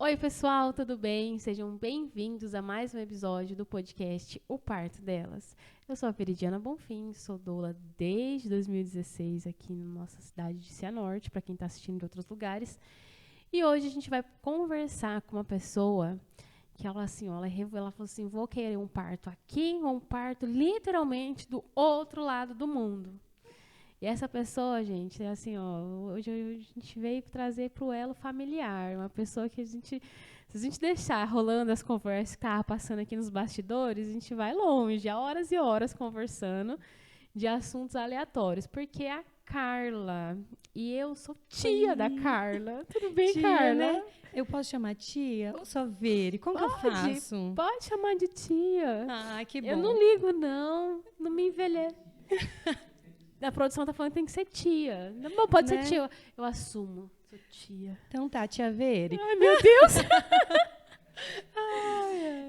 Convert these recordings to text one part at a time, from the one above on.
Oi, pessoal, tudo bem? Sejam bem-vindos a mais um episódio do podcast O Parto Delas. Eu sou a Veridiana Bonfim, sou doula desde 2016 aqui na nossa cidade de Cianorte, para quem está assistindo de outros lugares. E hoje a gente vai conversar com uma pessoa que ela falou assim, vou querer um parto aqui ou um parto literalmente do outro lado do mundo. E essa pessoa, gente, é assim, hoje a gente veio trazer para o elo familiar, uma pessoa que se a gente deixar rolando as conversas que estava passando aqui nos bastidores, a gente vai longe, há horas e horas conversando de assuntos aleatórios, porque é a Carla, e eu sou tia da Carla. Tudo bem, tia, Carla? Né? Eu posso chamar tia ou só Veri? Como que eu faço? Pode chamar de tia. Ah, que bom. Eu não ligo, não me envelheço. A produção tá falando que tem que ser tia. Não, pode ser tia. Eu assumo. Sou tia. Então tá, tia Veri. Ai, meu Deus.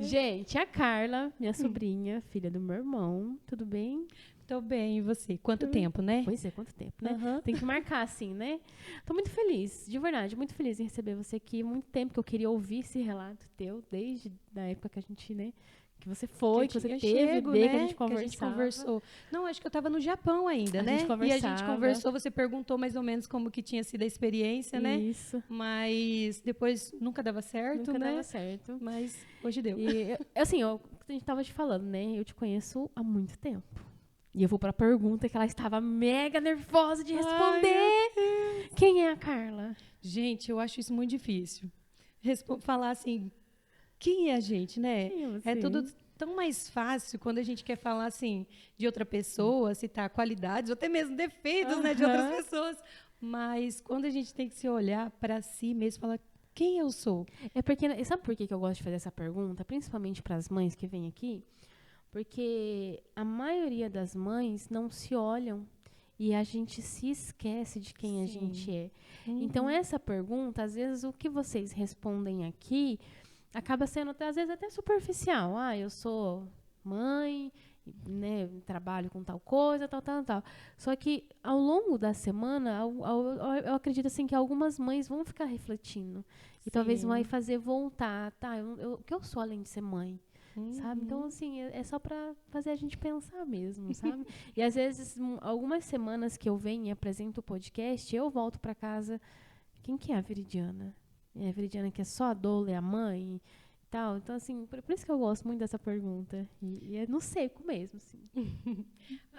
Gente, a Carla, minha sobrinha, filha do meu irmão. Tudo bem? Tô bem, e você? Quanto tempo, né? Pois é, quanto tempo, né? Tem que marcar assim, né? Tô muito feliz, de verdade, muito feliz em receber você aqui. Muito tempo que eu queria ouvir esse relato teu, desde a época que a gente, né? Que você foi, que você teve, né? que a gente conversava. Que a gente conversou. Não, acho que eu estava no Japão ainda, né? E a gente conversou, você perguntou mais ou menos como que tinha sido a experiência, né? Isso. Mas depois nunca dava certo, né? Nunca dava certo. Mas hoje deu. E, a gente tava te falando, né? Eu te conheço há muito tempo. E eu vou pra pergunta que ela estava mega nervosa de responder. Ai, quem é a Carla? Gente, eu acho isso muito difícil. Falar assim... Quem é a gente, né? É tudo tão mais fácil quando a gente quer falar assim de outra pessoa, citar qualidades ou até mesmo defeitos, né, de outras pessoas. Mas quando a gente tem que se olhar para si mesmo, falar quem eu sou. É porque sabe por que eu gosto de fazer essa pergunta, principalmente para as mães que vêm aqui? Porque a maioria das mães não se olham e a gente se esquece de quem a gente é. Então essa pergunta, às vezes o que vocês respondem aqui acaba sendo, às vezes, até superficial. Ah, eu sou mãe, né, trabalho com tal coisa, tal. Só que, ao longo da semana, eu acredito assim, que algumas mães vão ficar refletindo. E talvez vai fazer voltar. Tá, o que eu sou além de ser mãe? Sabe? Então, assim, é só para fazer a gente pensar mesmo, sabe? E, às vezes, algumas semanas que eu venho e apresento o podcast, eu volto para casa. Quem que é a Veridiana? É a Veridiana que é só a doula, é a mãe e tal. Então, assim, por isso que eu gosto muito dessa pergunta. E é no seco mesmo, assim.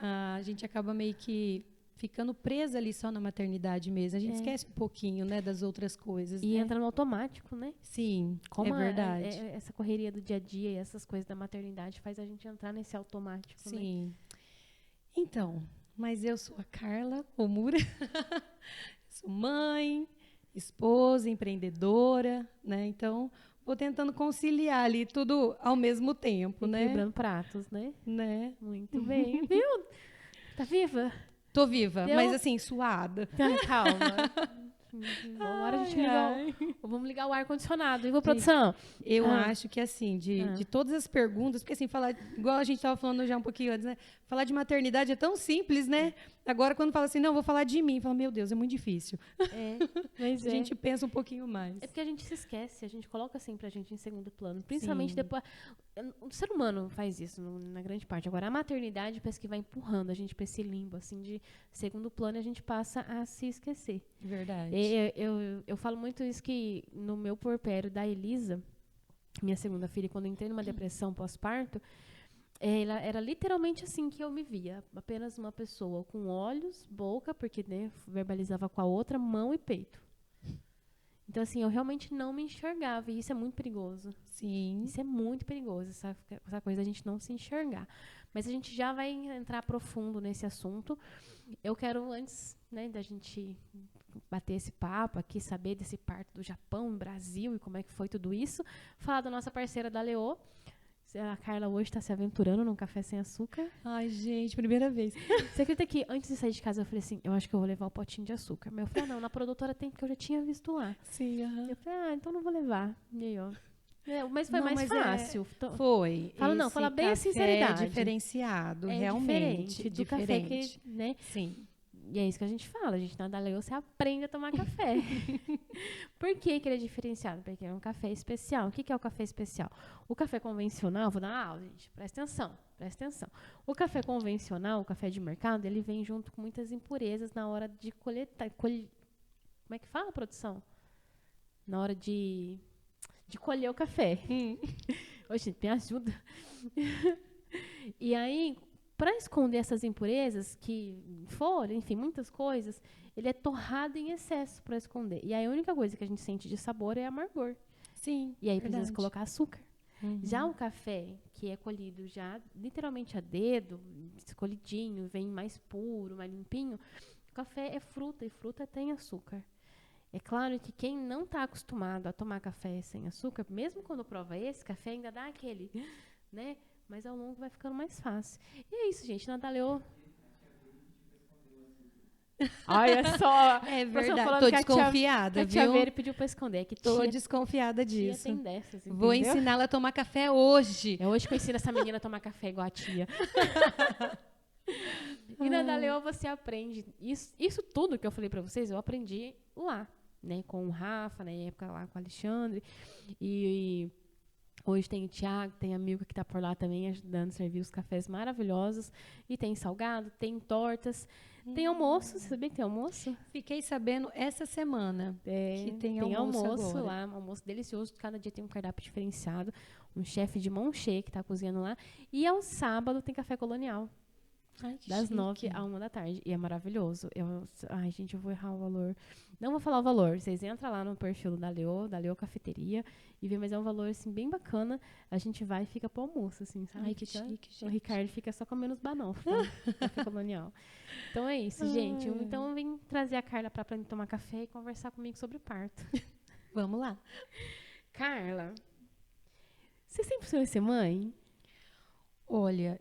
A gente acaba meio que ficando presa ali só na maternidade mesmo. A gente esquece um pouquinho, né, das outras coisas. E entra no automático, né? Sim, como é verdade. Essa correria do dia a dia e essas coisas da maternidade faz a gente entrar nesse automático, Sim. Né? Então, mas eu sou a Carla Omura. Sou mãe, esposa, empreendedora, né? Então, vou tentando conciliar ali tudo ao mesmo tempo, né? Equilibrando pratos, né? Muito bem. Viu? Tá viva? Tô viva, mas assim, suada. Calma. Agora a gente vamos ligar o ar-condicionado. E vou, produção? Eu acho que, assim, de todas as perguntas, porque, assim, falar, igual a gente estava falando já um pouquinho antes, né? Falar de maternidade é tão simples, né? Agora, quando fala assim, não, vou falar de mim, fala, meu Deus, é muito difícil. Mas a gente pensa um pouquinho mais. É porque a gente se esquece, a gente coloca sempre a gente em segundo plano. Principalmente depois. O ser humano faz isso na grande parte. Agora, a maternidade parece que vai empurrando a gente para esse limbo, assim, de segundo plano, e a gente passa a se esquecer. Verdade. Eu falo muito isso que no meu puerpério da Elisa, minha segunda filha, quando eu entrei numa depressão pós-parto, ela era literalmente assim que eu me via. Apenas uma pessoa com olhos, boca, porque, né, verbalizava com a outra, mão e peito. Então, assim, eu realmente não me enxergava. E isso é muito perigoso. Sim. Isso é muito perigoso, essa coisa da gente não se enxergar. Mas a gente já vai entrar profundo nesse assunto. Eu quero, antes, né, da gente bater esse papo aqui, saber desse parto do Japão, Brasil e como é que foi tudo isso, falar da nossa parceira da Leô. A Carla hoje está se aventurando num café sem açúcar. Ai, gente, primeira vez. Você acredita que antes de sair de casa eu falei assim, eu acho que eu vou levar o potinho de açúcar. Mas eu falei, não, na produtora tem, porque eu já tinha visto lá. Sim, Eu falei, então não vou levar. E aí, ó. Mas foi mais fácil. Foi. Fala bem a sinceridade. É diferenciado, realmente. Diferente do café que, né? Sim. E é isso que a gente fala. A gente na Daleo, você aprende a tomar café. Por que ele é diferenciado? Porque é um café especial. O que é o café especial? O café convencional, vou dar uma aula, gente. Presta atenção. O café convencional, o café de mercado, ele vem junto com muitas impurezas na hora de coletar. Como é que fala, produção? Na hora de colher o café. Oxe, me ajuda. E aí, para esconder essas impurezas, enfim, muitas coisas, ele é torrado em excesso para esconder. E aí a única coisa que a gente sente de sabor é amargor. Sim, e aí verdade. precisa colocar açúcar. Já o café, que é colhido já literalmente a dedo, escolhidinho, vem mais puro, mais limpinho, o café é fruta, e fruta tem açúcar. É claro que quem não está acostumado a tomar café sem açúcar, mesmo quando prova esse, café ainda dá aquele, né? Mas ao longo vai ficando mais fácil. E é isso, gente. Na Daleo... Olha só. É verdade. Tô desconfiada, viu? A tia Vera pediu para esconder. Tô desconfiada disso. Tia tem dessas, entendeu? Vou ensiná-la a tomar café hoje. É hoje que eu ensino essa menina a tomar café igual a tia. E na Daleo você aprende. Isso tudo que eu falei para vocês, eu aprendi lá, né? Com o Rafa, na época lá com o Alexandre. E hoje tem o Thiago, tem a Milka que está por lá também ajudando a servir os cafés maravilhosos. E tem salgado, tem tortas, tem almoço. Você sabia que tem almoço? Fiquei sabendo essa semana que tem almoço lá, um almoço delicioso. Cada dia tem um cardápio diferenciado. Um chefe de mão cheia que está cozinhando lá. E ao sábado tem café colonial. Ai, das 9 à 1 da tarde. E é maravilhoso. Ai, gente, eu vou errar o valor. Não vou falar o valor. Vocês entram lá no perfil da Leo Cafeteria, e vê, mas é um valor, assim, bem bacana. A gente vai e fica pro almoço, assim, sabe? Ai, que chique, gente. O Ricardo fica só comendo os banofos, café colonial. Então é isso, gente. Então eu vim trazer a Carla pra aprender a tomar café e conversar comigo sobre parto. Vamos lá. Carla, você sempre sonhou em ser mãe? Olha,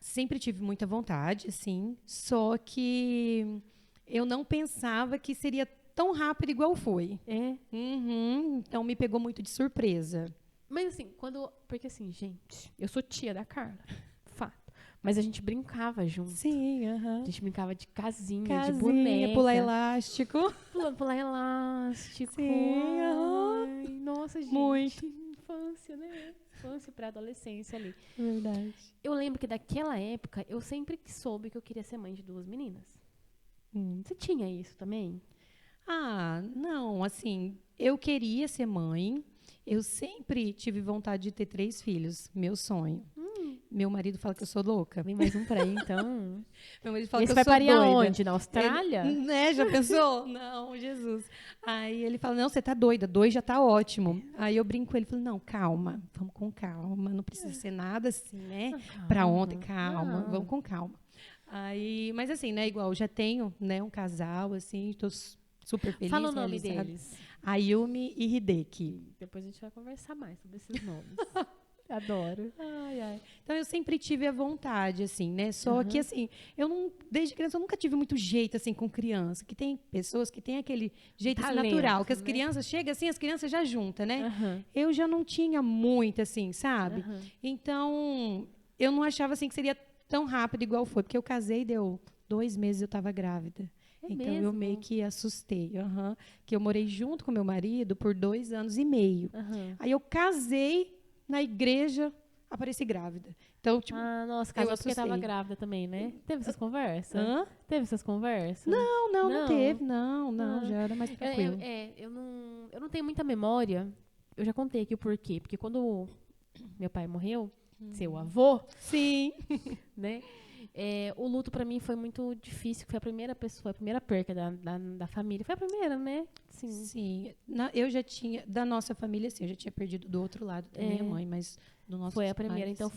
sempre tive muita vontade, sim, só que eu não pensava que seria tão rápido igual foi. É? Então, me pegou muito de surpresa. Mas assim, porque assim, gente, eu sou tia da Carla, fato. Mas a gente brincava junto. Sim, A gente brincava de casinha, de boneca. Pular elástico. Pular elástico. Sim, Ai, nossa, gente. Muito. Infância, né? Infância para adolescência ali. Verdade. Eu lembro que daquela época, eu sempre soube que eu queria ser mãe de 2 meninas. Você tinha isso também? Ah, não, assim, eu queria ser mãe. Eu sempre tive vontade de ter 3 filhos, meu sonho. Meu marido fala que eu sou louca. Vem mais um por aí, então. Meu marido fala que eu vai sou parir doida. aonde? Na Austrália? Né? Já pensou? Não, Jesus. Aí ele fala, não, você tá doida, 2 já tá ótimo. Aí eu brinco com ele, falo, não, calma, vamos com calma, não precisa ser nada assim, né? Pra ontem, calma, vamos com calma. Aí, mas assim, né, igual, eu já tenho, né, um casal, assim, tô super feliz. Fala o nome deles. Ayumi e Hideki. Depois a gente vai conversar mais sobre esses nomes. Adoro. Ai, ai. Então, eu sempre tive a vontade, assim, né? Só que, assim, desde criança, eu nunca tive muito jeito, assim, com criança. Que tem pessoas que têm aquele jeito assim, natural, que as crianças chegam assim, as crianças já juntam, né? Eu já não tinha muito, assim, sabe? Então, eu não achava, assim, que seria tão rápido igual foi. Porque eu casei, deu 2 meses eu estava grávida. Então, eu meio que assustei. Que eu morei junto com meu marido por 2 anos e meio. Aí, eu casei na igreja, apareci grávida. Então, tipo, nossa, casou porque estava grávida também, né? Teve essas conversas? Teve essas conversas? Não teve. Não, já era mais tranquilo. Eu não tenho muita memória. Eu já contei aqui o porquê. Porque quando meu pai morreu, seu avô, sim, né? O luto para mim foi muito difícil. Foi a primeira perca da família. Foi a primeira, né? Sim. Eu já tinha, da nossa família, sim, eu já tinha perdido do outro lado da minha mãe, mas do nosso foi a primeira. Então,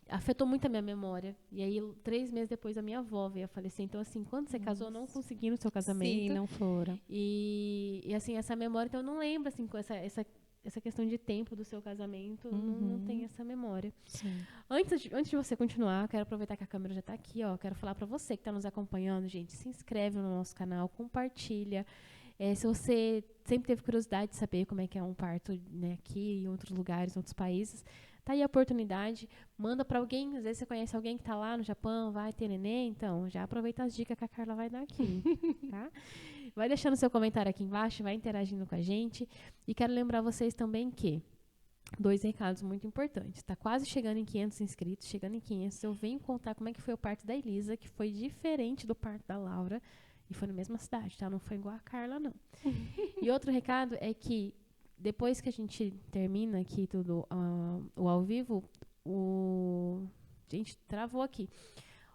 afetou muito a minha memória. E aí, 3 meses depois, a minha avó veio a falecer. Então, assim, quando você casou, eu não consegui no seu casamento. Sim, não foram. E assim, essa memória, então, eu não lembro, assim, com essa questão de tempo do seu casamento, não tem essa memória. Sim. Antes de você continuar, eu quero aproveitar que a câmera já está aqui, ó. Quero falar para você que está nos acompanhando, gente, se inscreve no nosso canal, compartilha. Se você sempre teve curiosidade de saber como é que é um parto, né, aqui em outros lugares, em outros países, Tá aí a oportunidade, manda para alguém, às vezes você conhece alguém que tá lá no Japão, vai ter neném, então já aproveita as dicas que a Carla vai dar aqui, tá? Vai deixando seu comentário aqui embaixo, vai interagindo com a gente. E quero lembrar vocês também que 2 recados muito importantes. Está quase chegando em 500 inscritos. Chegando em 500, eu venho contar como é que foi o parto da Elisa, que foi diferente do parto da Laura. E foi na mesma cidade, tá? Não foi igual a Carla, não. E outro recado é que depois que a gente termina aqui tudo, o ao vivo, Gente, travou aqui.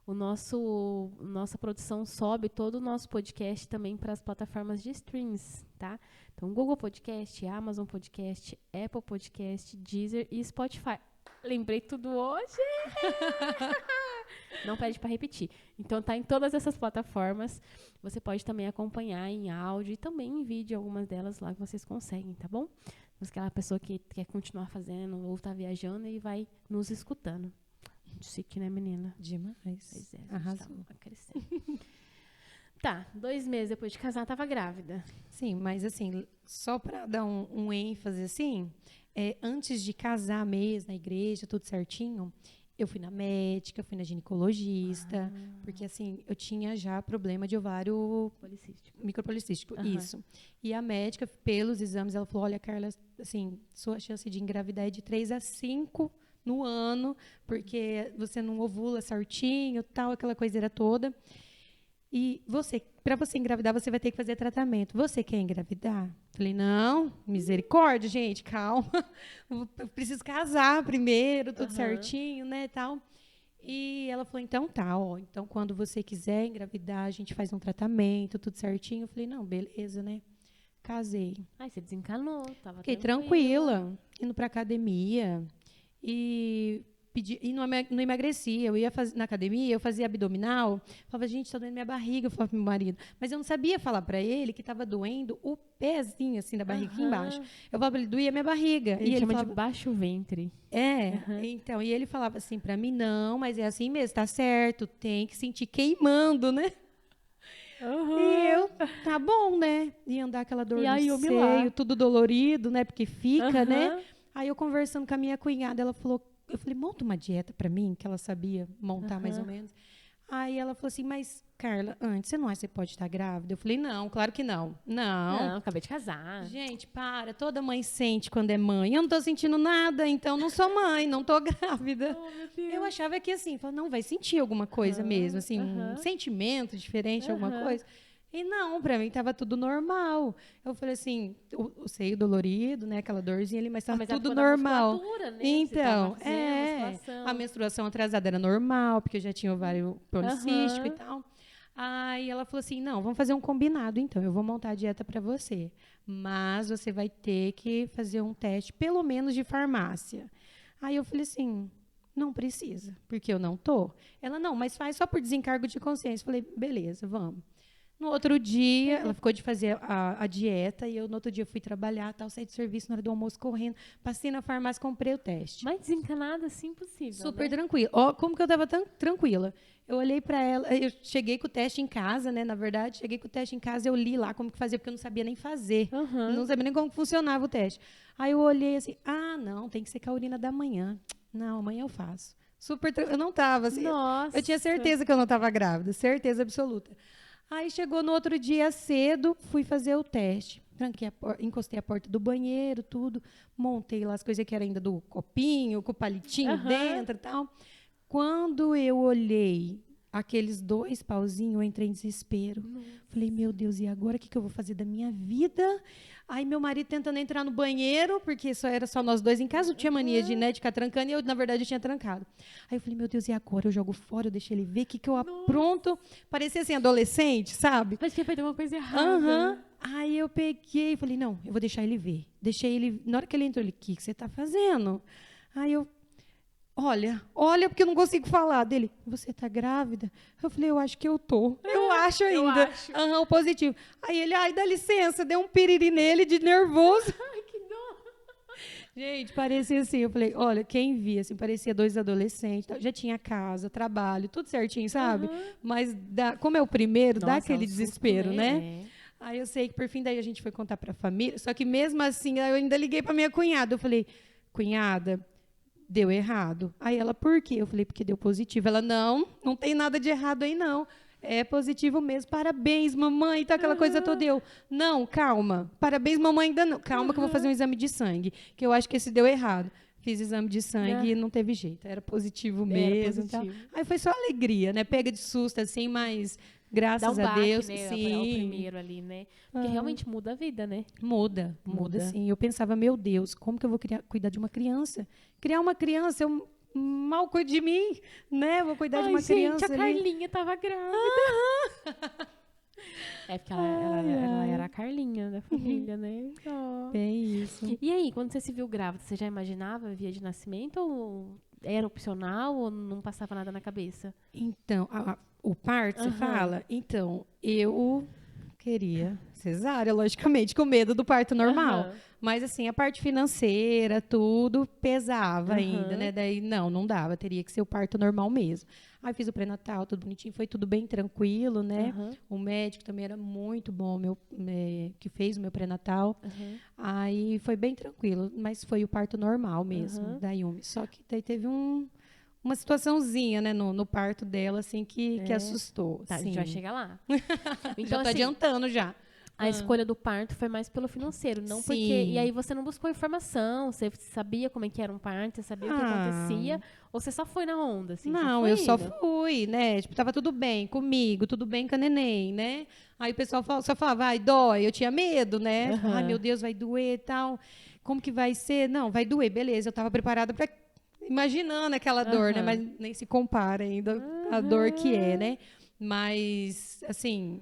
Nossa produção sobe todo o nosso podcast também para as plataformas de streams, tá? Então, Google Podcast, Amazon Podcast, Apple Podcast, Deezer e Spotify. Lembrei tudo hoje! Não pede para repetir. Então, tá em todas essas plataformas. Você pode também acompanhar em áudio e também em vídeo, algumas delas lá que vocês conseguem, tá bom? Mas aquela pessoa que quer continuar fazendo ou tá viajando e vai nos escutando. Chique, né, menina? Demais. Pois é, arrasou. Tá crescendo. Tá, 2 meses depois de casar, tava grávida. Sim, mas assim, só para dar um ênfase assim, antes de casar mesmo, na igreja, tudo certinho, eu fui na médica, fui na ginecologista, porque assim, eu tinha já problema de ovário micropolicístico, isso. E a médica, pelos exames, ela falou, olha, Carla, assim, sua chance de engravidar é de 3 a 5 no ano, porque você não ovula certinho, tal, aquela coiseira toda. E para você engravidar, você vai ter que fazer tratamento. Você quer engravidar? Falei, não, misericórdia, gente, calma. Eu preciso casar primeiro, tudo certinho, né, tal. E ela falou, então tá, ó. Então, quando você quiser engravidar, a gente faz um tratamento, tudo certinho. Eu falei, não, beleza, né? Casei. Ai, você desencanou, tava Fiquei tranquila, indo pra academia. E não emagrecia. Eu ia na academia, eu fazia abdominal. Falava, gente, tá doendo minha barriga. Eu falava pro meu marido. Mas eu não sabia falar para ele que tava doendo o pezinho, assim, da barriga aqui embaixo. Eu falava pra ele, doía minha barriga. Ele chama de baixo ventre. Então, e ele falava assim para mim, não, mas é assim mesmo, tá certo, tem que sentir queimando, né? E eu, tá bom, né? E andar aquela dor no seio, tudo dolorido, né? Porque fica, né? Aí eu conversando com a minha cunhada, ela falou, eu falei, monta uma dieta para mim, que ela sabia montar mais ou menos. Aí ela falou assim, mas, Carla, antes, você não acha que você pode estar grávida? Eu falei, não, claro que não. Não, acabei de casar. Gente, toda mãe sente quando é mãe. Eu não tô sentindo nada, então não sou mãe, não tô grávida. Oh, meu Deus. Eu achava que assim, não, vai sentir alguma coisa mesmo, assim, um sentimento diferente, alguma coisa. E não, pra mim tava tudo normal. Eu falei assim, o seio dolorido, né, aquela dorzinha ali, mas tava tudo normal. Né? Então, a menstruação atrasada era normal, porque eu já tinha ovário policístico e tal. Aí ela falou assim, não, vamos fazer um combinado, então, eu vou montar a dieta pra você, mas você vai ter que fazer um teste, pelo menos de farmácia. Aí eu falei assim, não precisa, porque eu não tô. Ela, não, mas faz só por desencargo de consciência. Eu falei, beleza, vamos. No outro dia, ela ficou de fazer a dieta e eu, no outro dia, fui trabalhar, tal, saí do serviço na hora do almoço correndo, passei na farmácia, comprei o teste. Mais desencanada, assim, possível. Super tranquila. Ó, como que eu estava tão tranquila? Eu olhei para ela, eu cheguei com o teste em casa, né? Na verdade, cheguei com o teste em casa, eu li lá como que fazia, porque eu não sabia nem fazer. Não sabia nem como funcionava o teste. Aí eu olhei assim, não, tem que ser com a urina da manhã. Não, amanhã eu faço. Super eu não estava assim. Nossa. Eu tinha certeza que eu não estava grávida, certeza absoluta. Aí chegou no outro dia cedo, fui fazer o teste. Encostei a porta do banheiro, tudo. Montei lá as coisas que eram ainda do copinho, com o palitinho dentro e tal. Quando eu olhei aqueles 2 pauzinhos, eu entrei em desespero. Falei, meu Deus, e agora o que eu vou fazer da minha vida? Aí meu marido tentando entrar no banheiro, porque era só nós 2 em casa, eu tinha mania de ficar trancando, e eu, na verdade, eu tinha trancado. Aí eu falei, meu Deus, e agora? Eu jogo fora, eu deixo ele ver, o que eu apronto? Parecia assim, adolescente, sabe? Mas que vai ter uma coisa errada. Aí eu peguei e falei, não, eu vou deixar ele ver. Deixei ele, na hora que ele entrou, ele, o que você está fazendo? Aí eu, olha, porque eu não consigo falar dele. Você tá grávida? Eu falei, eu acho que eu tô. Eu acho ainda. Eu acho. O positivo. Aí ele, dá licença, deu um piriri nele de nervoso. Ai, que dó. Gente, parecia assim, eu falei, olha, quem via, assim, parecia 2 adolescentes, já tinha casa, trabalho, tudo certinho, sabe? Mas como é o primeiro, dá aquele desespero, né? Aí eu sei que, por fim, daí a gente foi contar pra família, só que mesmo assim, eu ainda liguei pra minha cunhada, eu falei, cunhada, deu errado. Aí ela, por quê? Eu falei, porque deu positivo. Ela, não tem nada de errado aí, não. É positivo mesmo. Parabéns, mamãe. Tá aquela coisa toda. Eu, não, calma. Parabéns, mamãe, ainda não. Calma que eu vou fazer um exame de sangue, que eu acho que esse deu errado. Fiz exame de sangue e não teve jeito. Era positivo mesmo. Era positivo. Aí foi só alegria, né? Pega de susto, assim, mas graças a Deus. Né? Sim. É o primeiro ali, né? Porque realmente muda a vida, né? Muda, sim. Eu pensava, meu Deus, como que eu vou cuidar de uma criança? Criar uma criança, eu mal cuido de mim, né? Vou cuidar de uma criança. A Carlinha estava grávida. É porque ela era a Carlinha da família, né? Oh. Bem isso. E aí, quando você se viu grávida, você já imaginava via de nascimento ou era opcional ou não passava nada na cabeça? Então, o parto, você fala? Então, eu queria cesárea, logicamente, com medo do parto normal. Mas, assim, a parte financeira, tudo, pesava ainda, né? Daí, não dava. Teria que ser o parto normal mesmo. Aí, fiz o pré-natal, tudo bonitinho. Foi tudo bem tranquilo, né? O médico também era muito bom, que fez o meu pré-natal. Aí, foi bem tranquilo. Mas foi o parto normal mesmo, da Yumi. Só que daí teve uma situaçãozinha, né, no parto dela, assim, que assustou. Tá, a gente vai chegar lá. Então, já tô adiantando já. A escolha do parto foi mais pelo financeiro, não porque... E aí você não buscou informação, você sabia como é que era um parto, você sabia o que acontecia, ou você só foi na onda, assim? Não, eu só fui, né? Tipo, tava tudo bem comigo, tudo bem com a neném, né? Aí o pessoal só falava, vai, dói. Eu tinha medo, né? Ai, meu Deus, vai doer e tal. Como que vai ser? Não, vai doer, beleza. Eu tava preparada para imaginando aquela dor, né? Mas nem se compara ainda a dor que é, né? Mas, assim...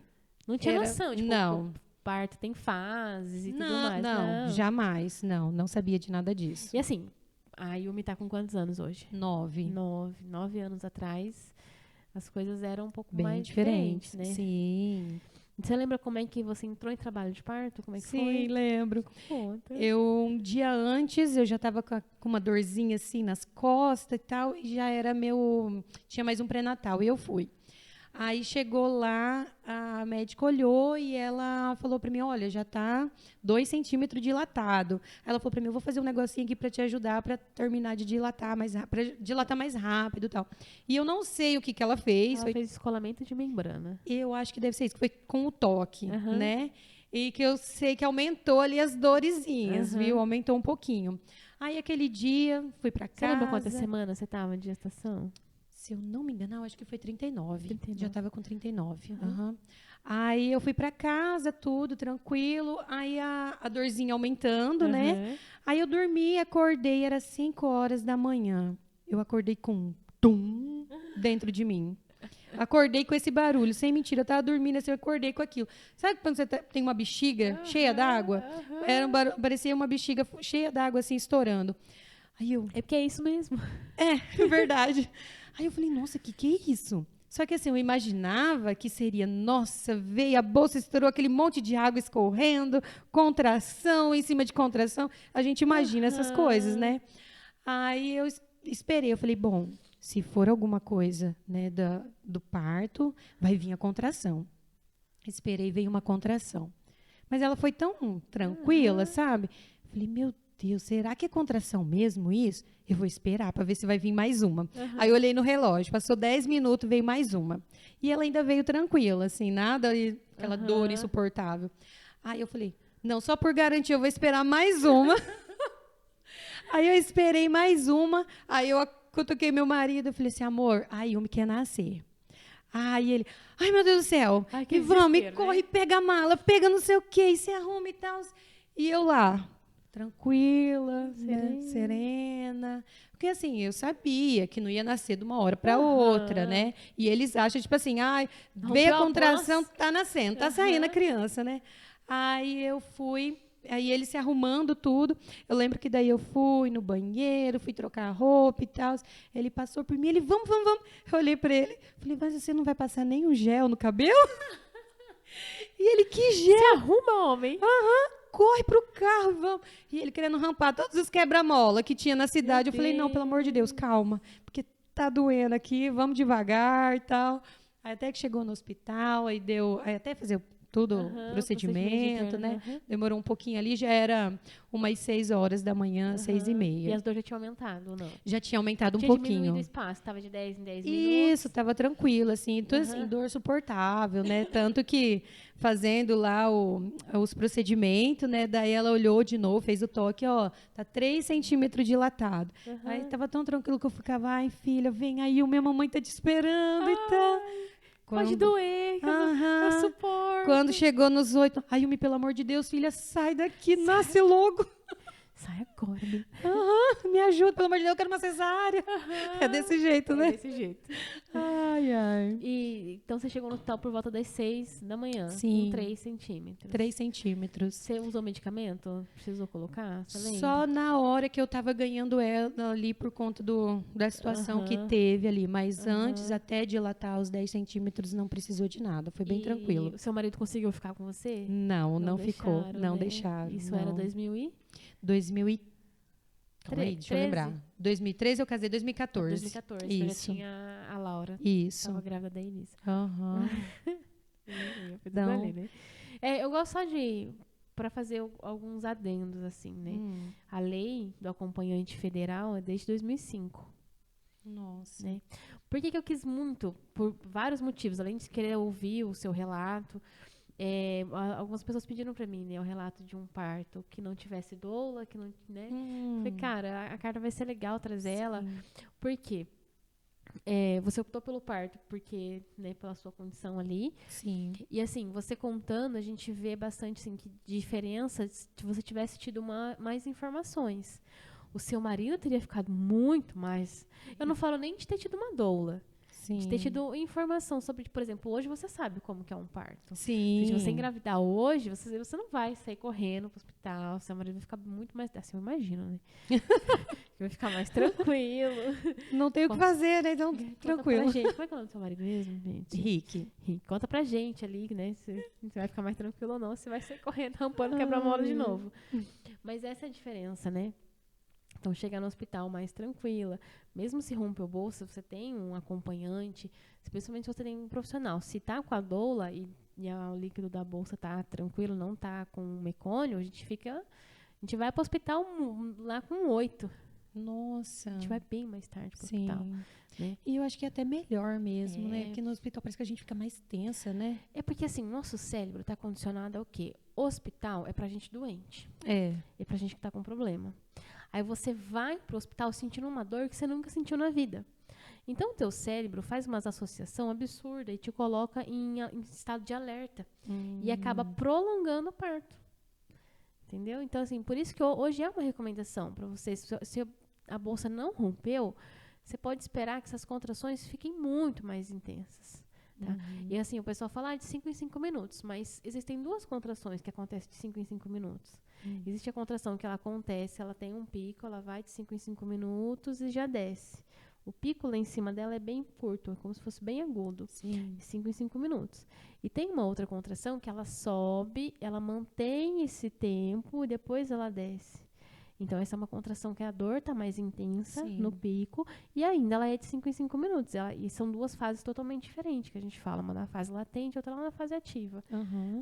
Não tinha noção, tipo... Não. Parto tem fases e tudo mais. Não, jamais. Não sabia de nada disso. E assim, a Yumi tá com quantos anos hoje? 9. 9 anos atrás, as coisas eram um pouco bem mais diferentes, né? Sim. Você lembra como é que você entrou em trabalho de parto? Como é que foi? Sim, lembro. Conta. Um dia antes, eu já estava com uma dorzinha assim nas costas e tal, e já era tinha mais um pré-natal, e eu fui. Aí chegou lá, a médica olhou e ela falou para mim, olha, já está 2 centímetros dilatado. Ela falou para mim, eu vou fazer um negocinho aqui para te ajudar para terminar de dilatar mais rápido e tal. E eu não sei o que ela fez. Ela fez descolamento de membrana. Eu acho que deve ser isso, que foi com o toque, né? E que eu sei que aumentou ali as dorezinhas, viu? Aumentou um pouquinho. Aí aquele dia, fui para casa. Você lembra quantas semanas você estava de gestação? Se eu não me engano, acho que foi 39. Já estava com 39. Aí eu fui para casa, tudo tranquilo. Aí a dorzinha aumentando, né? Aí eu dormi, acordei, era 5 horas da manhã. Eu acordei com um tum dentro de mim. Acordei com esse barulho, sem mentira. Eu estava dormindo assim, eu acordei com aquilo. Sabe quando você tem uma bexiga cheia d'água? Parecia uma bexiga cheia d'água, assim, estourando. Aí eu... É porque é isso mesmo. É verdade. Aí eu falei, nossa, que é isso? Só que assim, eu imaginava que seria, nossa, veio a bolsa, estourou aquele monte de água escorrendo, contração em cima de contração. A gente imagina essas coisas, né? Aí eu esperei, eu falei, bom, se for alguma coisa, né, do parto, vai vir a contração. Esperei, veio uma contração. Mas ela foi tão tranquila, sabe? Falei, meu Deus, será que é contração mesmo isso? Eu vou esperar para ver se vai vir mais uma. Aí eu olhei no relógio, passou 10 minutos, veio mais uma. E ela ainda veio tranquila, assim, nada, aquela dor insuportável. Aí eu falei, não, só por garantia eu vou esperar mais uma. Aí eu esperei mais uma, aí eu cutuquei meu marido, eu falei assim, amor, a Yumi quer nascer. Aí ele, ai meu Deus do céu, e vamos, e corre, né? Pega a mala, pega não sei o quê, e se arruma e tal. E eu lá... tranquila, serena. Porque, assim, eu sabia que não ia nascer de uma hora para outra, né? E eles acham, tipo assim, veio a contração, tá nascendo, tá saindo a criança, né? Aí eu fui, aí ele se arrumando tudo. Eu lembro que daí eu fui no banheiro, fui trocar a roupa e tal. Ele passou por mim, ele, vamos. Eu olhei para ele, falei, mas você não vai passar nem um gel no cabelo? E ele, que gel? Se arruma, homem. Corre pro carro, vamos. E ele querendo rampar todos os quebra-mola que tinha na cidade. Eu falei, não, pelo amor de Deus, calma, porque tá doendo aqui, vamos devagar e tal. Aí até que chegou no hospital, aí até fazer o tudo, procedimento, né? Demorou um pouquinho ali, já era umas 6 horas da manhã, 6h30. E as dores já tinham aumentado, ou não? Já tinha aumentado um tinha pouquinho. Diminuído o espaço, estava de 10 em 10 minutos. Isso, estava tranquilo, assim, tudo assim, dor suportável, né? Tanto que fazendo lá os procedimentos, né? Daí ela olhou de novo, fez o toque, ó, tá 3 centímetros dilatado. Aí tava tão tranquilo que eu ficava, ai, filha, vem aí, minha mamãe tá te esperando e tal. Pode doer, eu suporto. Quando chegou nos 8, ai, Yumi, pelo amor de Deus, filha, sai daqui, nasce logo. Sai agora, menina. Me ajuda, pelo amor de Deus, eu quero uma cesárea. É desse jeito, né? É desse jeito. Ai, ai. Então, você chegou no hospital por volta das 6 da manhã. Sim. Com 3 centímetros. 3 centímetros. Você usou medicamento? Precisou colocar? Só na hora que eu tava ganhando ela ali por conta da situação que teve ali. Mas antes, até dilatar os 10 centímetros, não precisou de nada. Foi bem tranquilo. O seu marido conseguiu ficar com você? Não ficou. Não né? deixaram. Isso era 2000 Calma aí, deixa eu lembrar. 2013 eu casei, 2014. 2014, isso. Já tinha a Laura. Isso. Estava grávida da Elisa. Não. Ali, né? Eu gosto só para fazer alguns adendos, assim, né? A lei do acompanhante federal é desde 2005. Nossa. Né? Por que eu quis muito? Por vários motivos. Além de querer ouvir o seu relato, algumas pessoas pediram para mim, né, o relato de um parto que não tivesse doula, que não, né? Falei, cara, a carta vai ser legal trazer ela. Por quê? Você optou pelo parto porque, né, pela sua condição ali. Sim. E assim, você contando, a gente vê bastante assim, que diferença se você tivesse tido mais informações. O seu marido teria ficado muito mais. Eu não falo nem de ter tido uma doula. Sim. De ter tido informação sobre, por exemplo, hoje você sabe como que é um parto. Sim. Se você engravidar hoje, você não vai sair correndo pro hospital, seu marido vai ficar muito mais, assim, eu imagino, né? Vai ficar mais tranquilo. Não tem o que fazer, né? Então, tranquilo. Pra gente. Como é que é o nome do seu marido mesmo, gente? Rick. Conta pra gente ali, né? Se você vai ficar mais tranquilo ou não, se vai sair correndo, rampando, quebrar mola de novo. Mas essa é a diferença, né? Então, chegar no hospital mais tranquila. Mesmo se rompeu bolsa, você tem um acompanhante, especialmente se você tem um profissional. Se tá com a doula e o líquido da bolsa tá tranquilo, não tá com mecônio, a gente vai pro hospital lá com 8. Nossa. A gente vai bem mais tarde pro hospital. Né? E eu acho que é até melhor mesmo, né? Porque no hospital parece que a gente fica mais tensa, né? É porque, assim, nosso cérebro tá condicionado ao quê? O hospital é pra gente doente. É pra gente que tá com problema. Aí você vai pro hospital sentindo uma dor que você nunca sentiu na vida. Então, o teu cérebro faz uma associação absurda e te coloca em estado de alerta. E acaba prolongando o parto. Entendeu? Então, assim, por isso que hoje é uma recomendação para vocês. Se a bolsa não rompeu, você pode esperar que essas contrações fiquem muito mais intensas. Tá? E assim, o pessoal fala de 5 em 5 minutos, mas existem 2 contrações que acontecem de 5 em 5 minutos. Existe a contração que ela acontece, ela tem um pico, ela vai de 5 em 5 minutos e já desce. O pico lá em cima dela é bem curto, é como se fosse bem agudo. Sim. 5 em 5 minutos. E tem uma outra contração que ela sobe, ela mantém esse tempo e depois ela desce. Então, essa é uma contração que a dor está mais intensa no pico e ainda ela é de 5 em 5 minutos. E são 2 fases totalmente diferentes que a gente fala. Uma na fase latente, outra lá na fase ativa.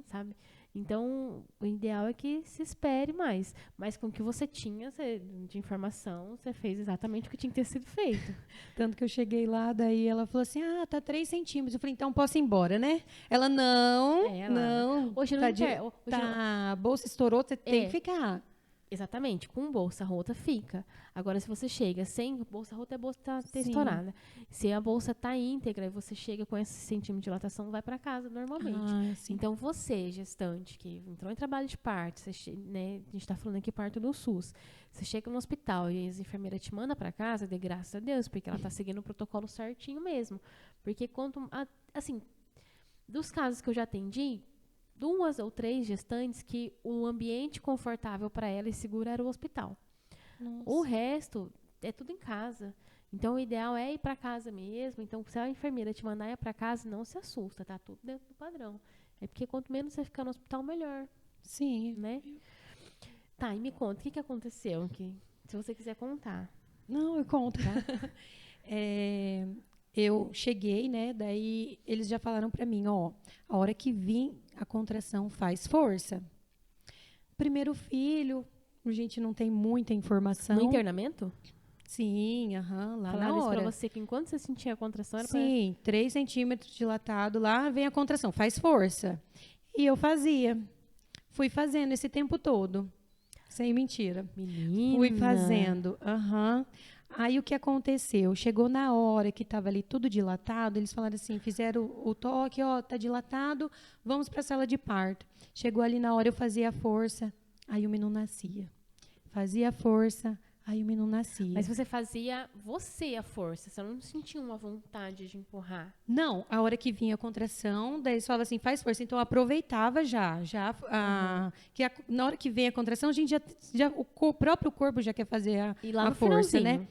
Sabe? Então, o ideal é que se espere mais. Mas com o que você tinha de informação, você fez exatamente o que tinha que ter sido feito. Tanto que eu cheguei lá, daí ela falou assim, tá 3 centímetros. Eu falei, então posso ir embora, né? Ela, não. Hoje não a bolsa estourou, você tem que ficar. Exatamente, com bolsa rota fica. Agora, se você chega sem bolsa rota, a bolsa tá estourada. Se a bolsa tá íntegra e você chega com esse centímetro de dilatação, vai para casa normalmente. Então, você, gestante, que entrou em trabalho de parto, né, a gente está falando aqui parto do SUS, você chega no hospital e as enfermeiras te mandam para casa, de graças a Deus, porque ela tá seguindo o protocolo certinho mesmo. Porque, assim, dos casos que eu já atendi, 2 ou 3 gestantes que o ambiente confortável para ela e seguro era o hospital. Nossa. O resto é tudo em casa. Então, o ideal é ir para casa mesmo. Então, se a enfermeira te mandar ir para casa, não se assusta, tá tudo dentro do padrão. É porque quanto menos você ficar no hospital, melhor. Sim. Né? Tá, e me conta, o que aconteceu? Se você quiser contar. Não, eu conto, tá? eu cheguei, né? Daí eles já falaram para mim, ó, a hora que vir a contração faz força. Primeiro filho, a gente não tem muita informação. No internamento? Sim, lá Falaram na hora. Isso pra você que enquanto você sentia a contração era Sim, 3 centímetros dilatado, lá vem a contração, faz força. E eu fazia. Fui fazendo esse tempo todo. Sem mentira. Menina. Fui fazendo. Aí o que aconteceu? Chegou na hora que estava ali tudo dilatado, eles falaram assim, fizeram o toque, ó, tá dilatado, vamos para a sala de parto. Chegou ali na hora, eu fazia a força, aí o menino nascia. Fazia a força, aí o menino nascia. Mas você fazia a força, você não sentia uma vontade de empurrar? Não, a hora que vinha a contração, daí eles falavam assim, faz força. Então, eu aproveitava na hora que vem a contração, a gente o próprio corpo já quer fazer a força, né?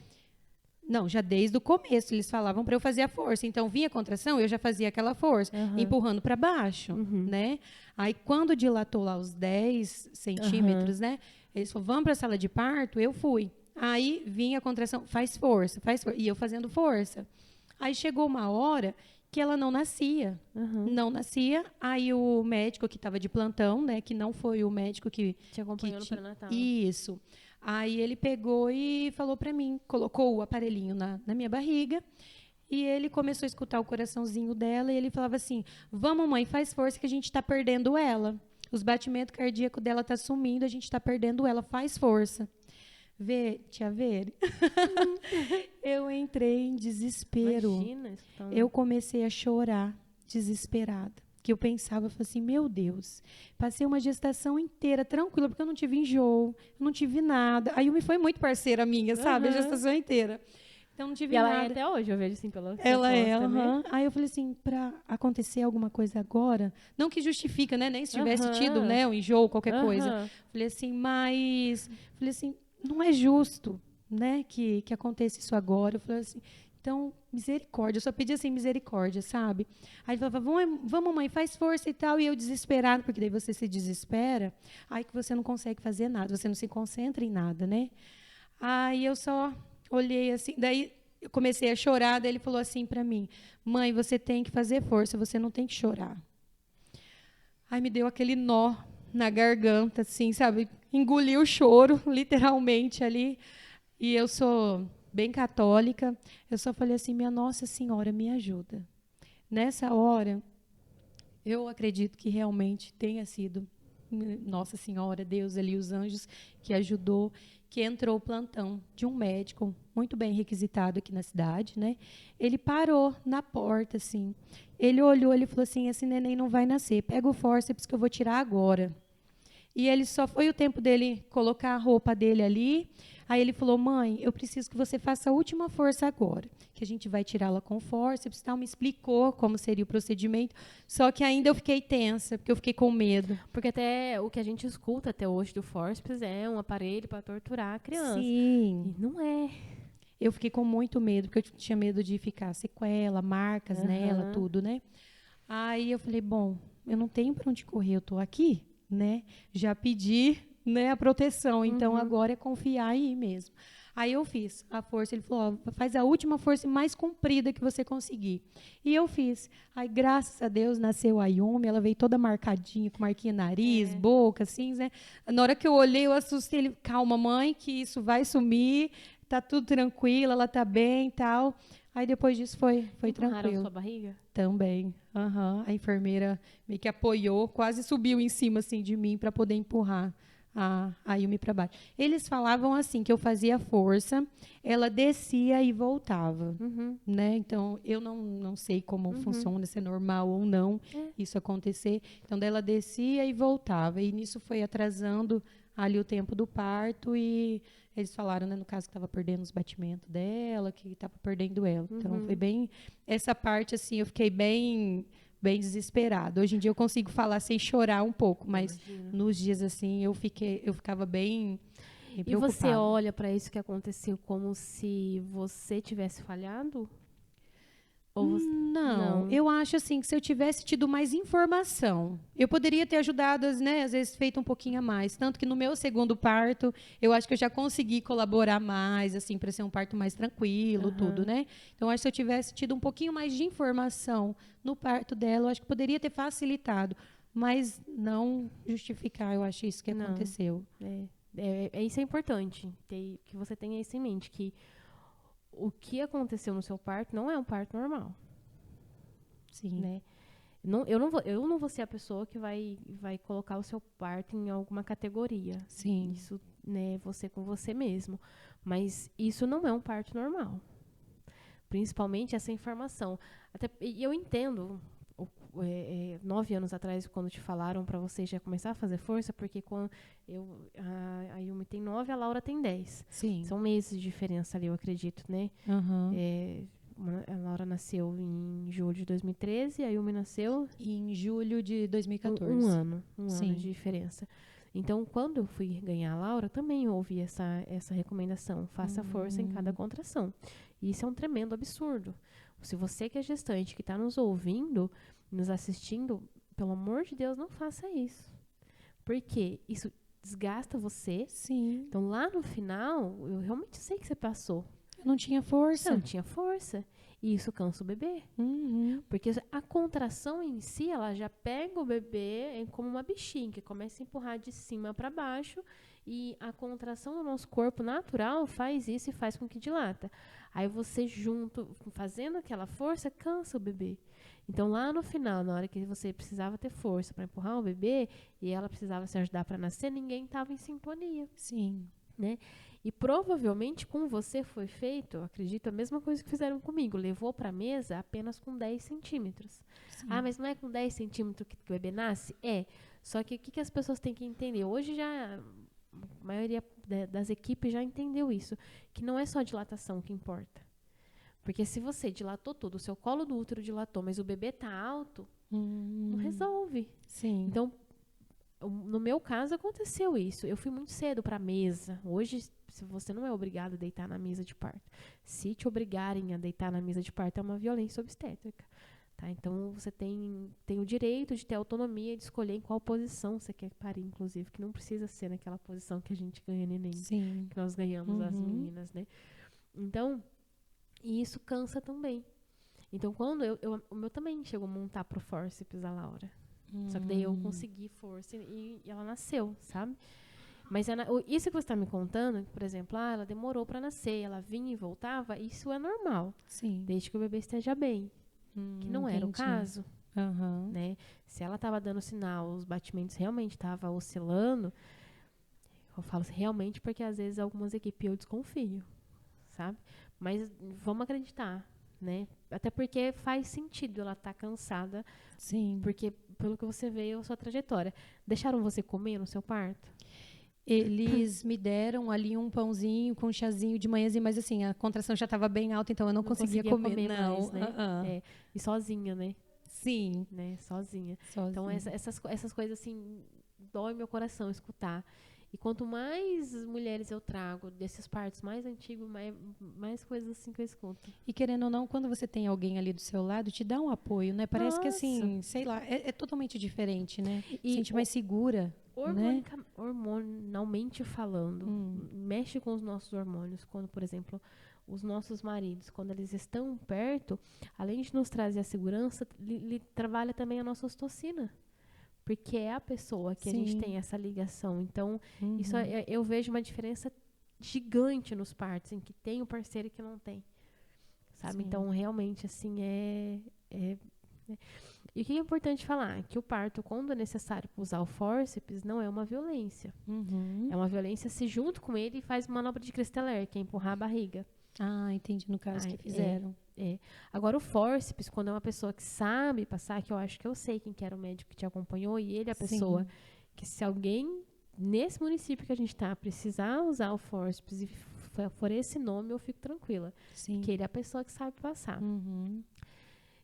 Não, já desde o começo eles falavam para eu fazer a força. Então, vinha a contração, eu já fazia aquela força, empurrando para baixo, né? Aí, quando dilatou lá os 10 centímetros, né? Eles falaram, vamos para a sala de parto? Eu fui. Aí, vinha a contração, faz força. E eu fazendo força. Aí, chegou uma hora que ela não nascia. Não nascia. Aí, o médico que estava de plantão, né? Que não foi o médico que... Te acompanhou no pré-natal. Isso. Aí ele pegou e falou para mim, colocou o aparelhinho na minha barriga e ele começou a escutar o coraçãozinho dela e ele falava assim, vamos mãe, faz força que a gente está perdendo ela. Os batimentos cardíacos dela tá sumindo, a gente está perdendo ela, faz força. Tia Vere, eu entrei em desespero. Imagina, eu comecei a chorar, desesperada. Que eu pensava, eu falei assim, meu Deus, passei uma gestação inteira tranquila, porque eu não tive enjoo, eu não tive nada. A Yumi foi muito parceira minha, sabe? A gestação inteira. Então, não tive nada. E ela é até hoje, eu vejo assim pela Ela é, né? Aí eu falei assim, para acontecer alguma coisa agora, não que justifica, né? Nem se tivesse tido, né, um enjoo, qualquer coisa. Falei assim, não é justo, né, que aconteça isso agora. Eu falei assim, então, misericórdia. Eu só pedi assim, misericórdia, sabe? Aí ele falava, vamos, mãe, faz força e tal. E eu desesperada, porque daí você se desespera, aí que você não consegue fazer nada, você não se concentra em nada, né? Aí eu só olhei assim, daí eu comecei a chorar, daí ele falou assim para mim, mãe, você tem que fazer força, você não tem que chorar. Aí me deu aquele nó na garganta, assim, sabe? Engoli o choro, literalmente, ali. E eu sou... bem católica, eu só falei assim, minha Nossa Senhora, me ajuda. Nessa hora, eu acredito que realmente tenha sido Nossa Senhora, Deus ali, os anjos, que ajudou, que entrou o plantão de um médico muito bem requisitado aqui na cidade, né? Ele parou na porta, assim. Ele olhou, ele falou assim, esse neném não vai nascer, pega o fórceps que eu vou tirar agora. E ele só foi o tempo dele colocar a roupa dele ali. Aí ele falou, mãe, eu preciso que você faça a última força agora, que a gente vai tirá-la com fórceps, tal. Me explicou como seria o procedimento, só que ainda eu fiquei tensa, porque eu fiquei com medo. Porque até o que a gente escuta até hoje do fórceps é um aparelho para torturar a criança. Sim. E não é. Eu fiquei com muito medo, porque eu tinha medo de ficar sequela, marcas nela, tudo, né? Aí eu falei, bom, eu não tenho para onde correr, eu estou aqui, né? Já pedi, né, a proteção, então agora é confiar aí mesmo. Aí eu fiz a força, ele falou, ó, faz a última força mais comprida que você conseguir. E eu fiz. Aí, graças a Deus, nasceu a Yumi, ela veio toda marcadinha, com marquinha nariz, boca, assim, né? Na hora que eu olhei, eu assustei, ele, calma, mãe, que isso vai sumir, tá tudo tranquilo, ela tá bem e tal. Aí depois disso foi tranquilo. Sua barriga? Também. A enfermeira meio que apoiou, quase subiu em cima assim de mim para poder empurrar a Yumi para baixo. Eles falavam assim que eu fazia força, ela descia e voltava, né? Então eu não sei como funciona, se é normal ou não isso acontecer. Então dela descia e voltava e nisso foi atrasando ali o tempo do parto e eles falaram, né, no caso que estava perdendo os batimentos dela, que estava perdendo ela. Então foi bem essa parte assim, eu fiquei bem desesperada. Hoje em dia eu consigo falar sem chorar um pouco, mas nos dias assim eu ficava bem preocupada. E você olha para isso que aconteceu como se você tivesse falhado? Não, eu acho assim que se eu tivesse tido mais informação, eu poderia ter ajudado, né, às vezes feito um pouquinho a mais. Tanto que no meu segundo parto, eu acho que eu já consegui colaborar mais, assim, para ser um parto mais tranquilo, tudo, né? Então, acho que se eu tivesse tido um pouquinho mais de informação no parto dela, eu acho que poderia ter facilitado, mas não justificar, eu acho isso que aconteceu. Isso é importante, que você tenha isso em mente, que o que aconteceu no seu parto não é um parto normal. Sim. Né? Eu não vou ser a pessoa que vai colocar o seu parto em alguma categoria. Sim. Isso, né, você com você mesmo. Mas isso não é um parto normal. Principalmente essa informação. E eu entendo, 9 anos atrás, quando te falaram para você já começar a fazer força, porque quando a Yumi tem 9, a Laura tem 10. Sim. São meses de diferença ali, eu acredito, né? A Laura nasceu em julho de 2013 e a Yumi nasceu em julho de 2014. Um ano de diferença. Então, quando eu fui ganhar a Laura, também ouvi essa recomendação. Faça força em cada contração. E isso é um tremendo absurdo. Se você que é gestante, que está nos ouvindo, nos assistindo, pelo amor de Deus, não faça isso. Porque isso desgasta você. Sim. Então, lá no final, eu realmente sei que você passou. Eu não tinha força. Não tinha força. E isso cansa o bebê. Porque a contração em si, ela já pega o bebê como uma bichinha, que começa a empurrar de cima para baixo. E a contração do nosso corpo natural faz isso e faz com que dilata. Aí você junto, fazendo aquela força, cansa o bebê. Então, lá no final, na hora que você precisava ter força para empurrar o bebê e ela precisava se ajudar para nascer, ninguém estava em sintonia. Sim. Né? E provavelmente com você foi feito, acredito, a mesma coisa que fizeram comigo. Levou para a mesa apenas com 10 centímetros. Sim. Ah, mas não é com 10 centímetros que o bebê nasce? É. Só que o que as pessoas têm que entender? Hoje já a maioria das equipes já entendeu isso. Que não é só a dilatação que importa. Porque se você dilatou tudo, o seu colo do útero dilatou, mas o bebê está alto, não resolve. Sim. Então, no meu caso, aconteceu isso. Eu fui muito cedo para a mesa. Hoje, se você não é obrigado a deitar na mesa de parto. Se te obrigarem a deitar na mesa de parto, é uma violência obstétrica. Tá? Então, você tem o direito de ter autonomia de escolher em qual posição você quer parir, inclusive, que não precisa ser naquela posição que a gente ganha neném. Sim. Que nós ganhamos as meninas, né? Então, e isso cansa também. Então, quando o meu também chegou a montar pro fórceps a Laura. Só que daí eu consegui força e ela nasceu, sabe? Mas isso que você está me contando, por exemplo, ela demorou para nascer, ela vinha e voltava, isso é normal. Sim. Desde que o bebê esteja bem. Que não era o caso. Né? Se ela estava dando sinal, os batimentos realmente estavam oscilando, eu falo realmente porque às vezes algumas equipes eu desconfio, sabe? Mas vamos acreditar, né? Até porque faz sentido ela estar cansada. Sim. Porque, pelo que você vê, a sua trajetória. Deixaram você comer no seu parto? Eles me deram ali um pãozinho com um chazinho de manhãzinha, mas assim, a contração já estava bem alta, então eu não conseguia comer não. Mais, né? E sozinha, né? Sim. Né? Sozinha. Sozinha. Então, essas coisas, assim, dói meu coração escutar. E quanto mais mulheres eu trago desses partos mais antigos, mais coisas assim que eu escuto. E querendo ou não, quando você tem alguém ali do seu lado, te dá um apoio, né? Parece que assim, sei lá, é totalmente diferente, né? E sente mais segura. Hormonalmente falando, mexe com os nossos hormônios. Quando, por exemplo, os nossos maridos, quando eles estão perto, além de nos trazer a segurança, trabalha também a nossa ocitocina. Porque é a pessoa que a gente tem essa ligação. Então, isso eu vejo uma diferença gigante nos partos, em que tem o parceiro e que não tem. Sabe? Sim. Então, realmente, assim, E o que é importante falar? Que o parto, quando é necessário usar o fórceps, não é uma violência. É uma violência se junto com ele faz manobra de Christeller, que é empurrar a barriga. Ah, entendi, no caso que fizeram. Agora, o fórceps, quando é uma pessoa que sabe passar, que eu acho que eu sei quem que era o médico que te acompanhou, e ele é a pessoa que, se alguém nesse município que a gente está precisar usar o fórceps e for esse nome, eu fico tranquila. Sim. Que ele é a pessoa que sabe passar.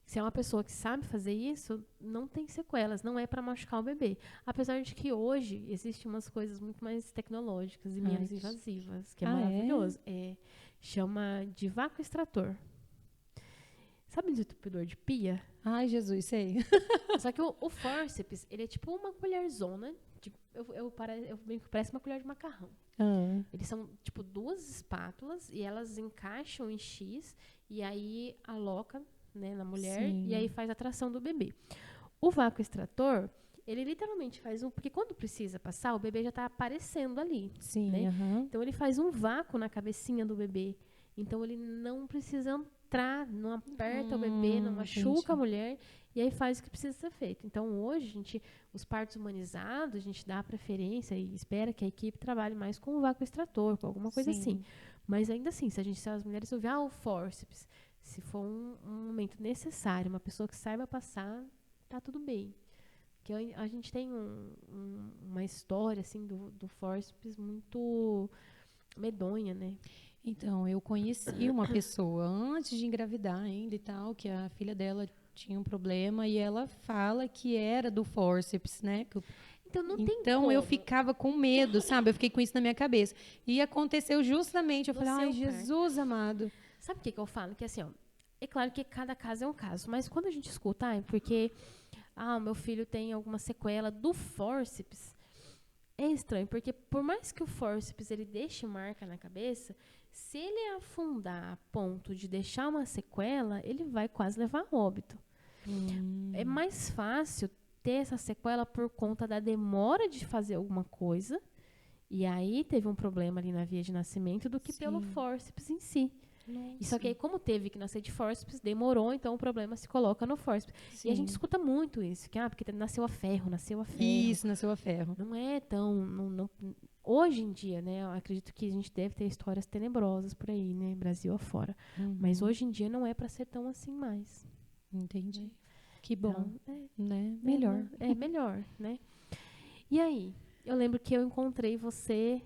Se é uma pessoa que sabe fazer isso, não tem sequelas, não é para machucar o bebê. Apesar de que hoje existem umas coisas muito mais tecnológicas e menos invasivas, que é maravilhoso. Chama de vácuo extrator. Sabe desentupidor de pia? Ai, Jesus, sei. Só que o fórceps, ele é tipo uma colherzona. Tipo, eu brinco que parece uma colher de macarrão. Eles são, tipo, 2 espátulas e elas encaixam em X e aí aloca, né, na mulher. Sim. E aí faz a tração do bebê. O vácuo extrator, ele literalmente faz porque quando precisa passar, o bebê já tá aparecendo ali. Sim, né? Então, ele faz um vácuo na cabecinha do bebê. Então, ele não precisa entrar, não aperta o bebê, não machuca a mulher. E aí faz o que precisa ser feito. Então, hoje, os partos humanizados, a gente dá preferência e espera que a equipe trabalhe mais com o vácuo extrator, com alguma coisa assim. Mas ainda assim, se as mulheres ouvirem o fórceps, se for um momento necessário, uma pessoa que saiba passar, tá tudo bem. Porque a gente tem uma história, assim, do fórceps muito medonha, né? Então, eu conheci uma pessoa antes de engravidar ainda e tal, que a filha dela tinha um problema e ela fala que era do fórceps, né? Então eu ficava com medo, sabe? Eu fiquei com isso na minha cabeça. E aconteceu justamente, eu falei, ai, Jesus amado. Sabe o que eu falo? Que assim, ó, é claro que cada caso é um caso, mas quando a gente escuta, porque o meu filho tem alguma sequela do fórceps, é estranho, porque por mais que o fórceps ele deixe marca na cabeça, se ele afundar a ponto de deixar uma sequela, ele vai quase levar a óbito. É mais fácil ter essa sequela por conta da demora de fazer alguma coisa, e aí teve um problema ali na via de nascimento, do que pelo fórceps em si. E só que aí, como teve que nascer de fórceps, demorou, então o problema se coloca no fórceps. Sim. E a gente escuta muito isso, que porque nasceu a ferro. Isso, nasceu a ferro. Não é tão... Não, hoje em dia, né, eu acredito que a gente deve ter histórias tenebrosas por aí, né, Brasil afora. Mas hoje em dia não é para ser tão assim mais. Entendi. Que bom, então, né? Melhor. É melhor, né? E aí, eu lembro que eu encontrei você...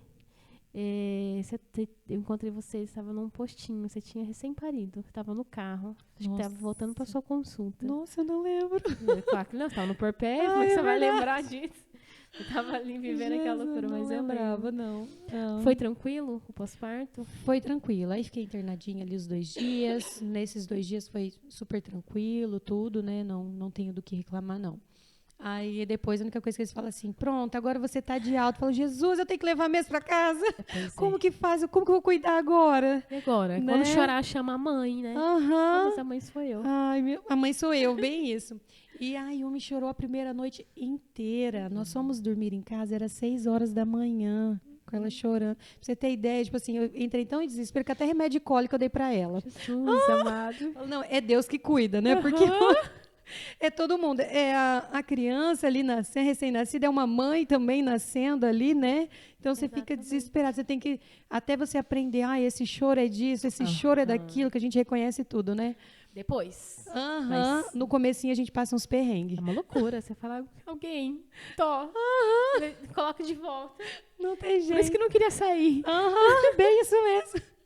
eu encontrei você estava num postinho, você tinha recém-parido, estava no carro, acho que estava voltando para sua consulta. Nossa, eu não lembro. Claro que não, estava no porpé, como é que você vai lembrar disso? Eu estava ali vivendo aquela loucura, mas eu lembrava, não. Foi tranquilo o pós-parto? Foi tranquilo, aí fiquei internadinha ali os 2 dias, nesses 2 dias foi super tranquilo, tudo, né, não tenho do que reclamar, não. Aí depois a única coisa que eles falam assim, pronto, agora você tá de alta. Eu falo, Jesus, eu tenho que levar mesmo pra casa? Como que faz? Como que eu vou cuidar agora? E agora? Né? Quando chorar, chama a mãe, né? Mas a mãe sou eu. Ai, a mãe sou eu, bem isso. E aí, o homem chorou a primeira noite inteira. Nós fomos dormir em casa, era 6 horas da manhã, com ela chorando. Pra você ter ideia, tipo assim, eu entrei tão em desespero que até remédio de cólica eu dei pra ela. Jesus amado. Não, é Deus que cuida, né? Porque... É todo mundo. É a criança ali nascendo, recém-nascida, é uma mãe também nascendo ali, né? Então você fica desesperado. Você tem que, até você aprender, esse choro é disso, esse choro é daquilo, que a gente reconhece tudo, né? Depois. Mas... No comecinho a gente passa uns perrengues. É uma loucura. Você fala, alguém, coloca de volta. Não tem jeito. Por isso que não queria sair. Bem isso mesmo.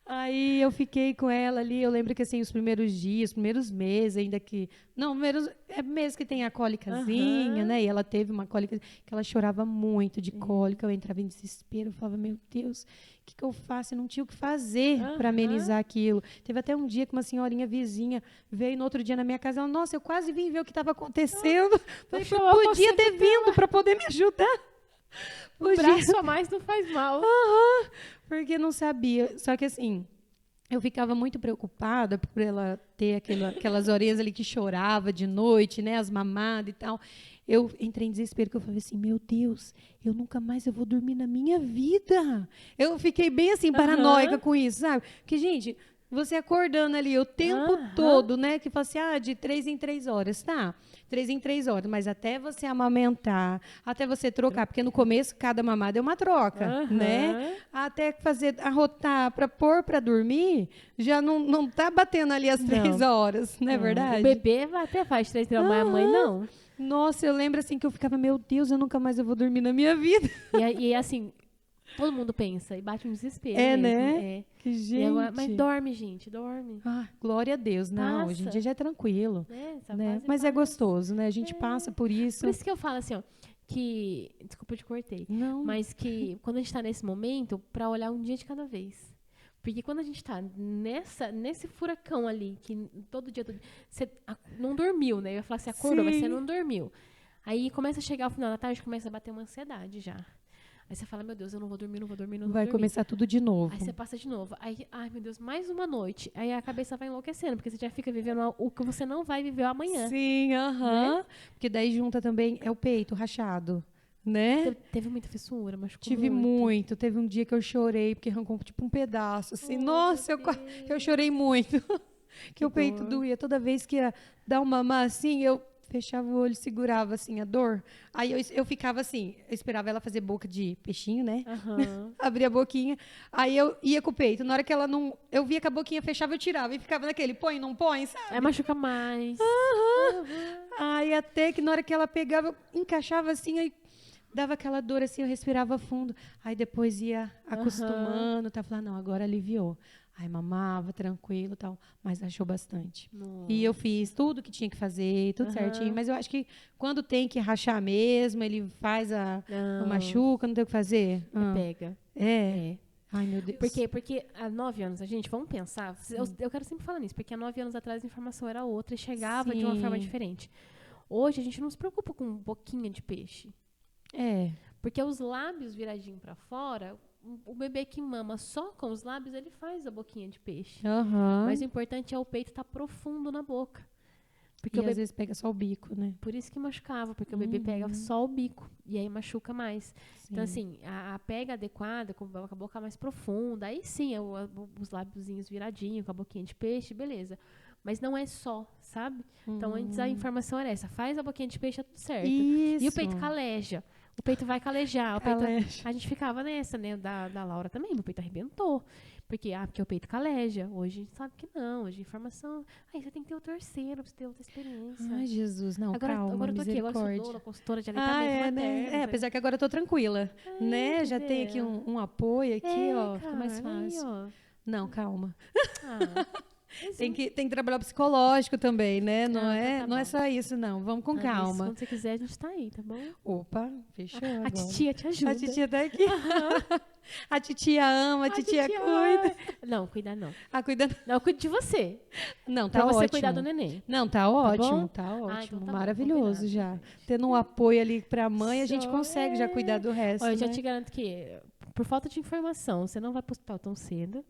Aí eu fiquei com ela ali, eu lembro que assim, os primeiros dias, os primeiros meses, ainda que... Não, meses que tem a cólicazinha, né? E ela teve uma cólica, que ela chorava muito de cólica, eu entrava em desespero, eu falava, meu Deus, o que eu faço? Eu não tinha o que fazer para amenizar aquilo. Teve até um dia que uma senhorinha vizinha veio no outro dia na minha casa, ela, nossa, eu quase vim ver o que estava acontecendo. Falei, podia ter vindo para poder me ajudar. Um braço a mais não faz mal. Porque não sabia. Só que assim, eu ficava muito preocupada por ela ter aquelas orelhas ali que chorava de noite, né? As mamadas e tal. Eu entrei em desespero, que eu falei assim, meu Deus, eu nunca mais vou dormir na minha vida. Eu fiquei bem assim, paranoica com isso, sabe? Porque, gente, você acordando ali o tempo todo, né? Que fala assim, de 3 em 3 horas, tá? 3 em 3 horas, mas até você amamentar, até você trocar, porque no começo cada mamada é uma troca, né? Até arrotar para pôr para dormir, já não tá batendo ali as 3 horas, não é verdade? O bebê até faz 3 horas, mas a mãe não. Nossa, eu lembro assim que eu ficava, meu Deus, eu nunca mais vou dormir na minha vida. E assim, todo mundo pensa e bate um desespero mesmo. Né? Que gente. Agora, mas dorme, gente, dorme. Glória a Deus. Não, hoje em dia já é tranquilo. Né? Mas é gostoso, né? A gente passa por isso. Por isso que eu falo assim, que... Desculpa, eu te cortei. Não. Mas que quando a gente tá nesse momento, para olhar um dia de cada vez. Porque quando a gente tá nesse furacão ali, que todo dia você não dormiu, né? Eu ia falar, você acordou, mas você não dormiu. Aí começa a chegar o final da tarde, começa a bater uma ansiedade já. Aí você fala, meu Deus, eu não vou dormir, não vou dormir, não vou dormir. Vai começar tudo de novo. Aí você passa de novo. Aí, ai, meu Deus, mais uma noite. Aí a cabeça vai enlouquecendo, porque você já fica vivendo o que você não vai viver amanhã. Sim, né? Porque daí junta também, é o peito rachado, né? Teve muita fissura, machucou Tive muito. Teve um dia que eu chorei, porque arrancou tipo um pedaço, assim. Nossa, eu chorei muito. Que o peito doía. Toda vez que ia dar uma mamar assim, eu fechava o olho, segurava assim a dor. Aí eu ficava assim, eu esperava ela fazer boca de peixinho, né? Abria a boquinha. Aí eu ia com o peito. Na hora que ela não... Eu via que a boquinha fechava, eu tirava. E ficava naquele põe, não põe, sabe? Aí machuca mais. Aí até que na hora que ela pegava, eu encaixava assim, aí dava aquela dor assim, eu respirava fundo. Aí depois ia acostumando, tá? Falando, não, agora aliviou. Aí mamava, tranquilo e tal, mas achou bastante. Nossa. E eu fiz tudo que tinha que fazer, tudo certinho. Mas eu acho que quando tem que rachar mesmo, ele faz o machuca, não tem o que fazer. Pega. É. Ai, meu Deus. Por quê? Porque há 9 anos, vamos pensar, eu quero sempre falar nisso, porque há 9 anos atrás a informação era outra e chegava de uma forma diferente. Hoje a gente não se preocupa com boquinha de peixe. Porque os lábios viradinhos para fora... O bebê que mama só com os lábios, ele faz a boquinha de peixe. Mas o importante é o peito estar profundo na boca. Porque às vezes pega só o bico, né? Por isso que machucava, porque o bebê pega só o bico. E aí machuca mais. Sim. Então, assim, a pega adequada, com a boca mais profunda, aí sim, os lábiozinhos viradinhos, com a boquinha de peixe, beleza. Mas não é só, sabe? Então, antes a informação era essa. Faz a boquinha de peixe, é tudo certo. Isso. E o peito caleja. O peito vai calejar. A gente ficava nessa, né? Da Laura também. Meu peito arrebentou. Porque o peito caleja. Hoje a gente sabe que não. Hoje a informação... Aí você tem que ter o terceiro pra você ter outra experiência. Ai, Jesus. Não, calma, agora eu tô aqui. Agora eu sou consultora de aleitamento materno. Né? Apesar que agora eu tô tranquila. Né? Já tem aqui um apoio aqui, ó. Fica mais fácil. Aí, não, calma. Tem que trabalhar o psicológico também, né? Não é só isso, não. Vamos com calma. Isso, quando você quiser, a gente tá aí, tá bom? Opa, fechou. A titia te ajuda. A titia tá aqui. A titia ama, a titia cuida. Não, cuidar não. Cuida. Não, eu cuido de você. Não, tá ótimo. Pra você cuidar do neném. Não, tá ótimo, tá ótimo. Então tá maravilhoso bom, já. Tendo um apoio ali pra mãe, a gente consegue já cuidar do resto. Olha, eu já te garanto que, por falta de informação, você não vai pro hospital tão cedo.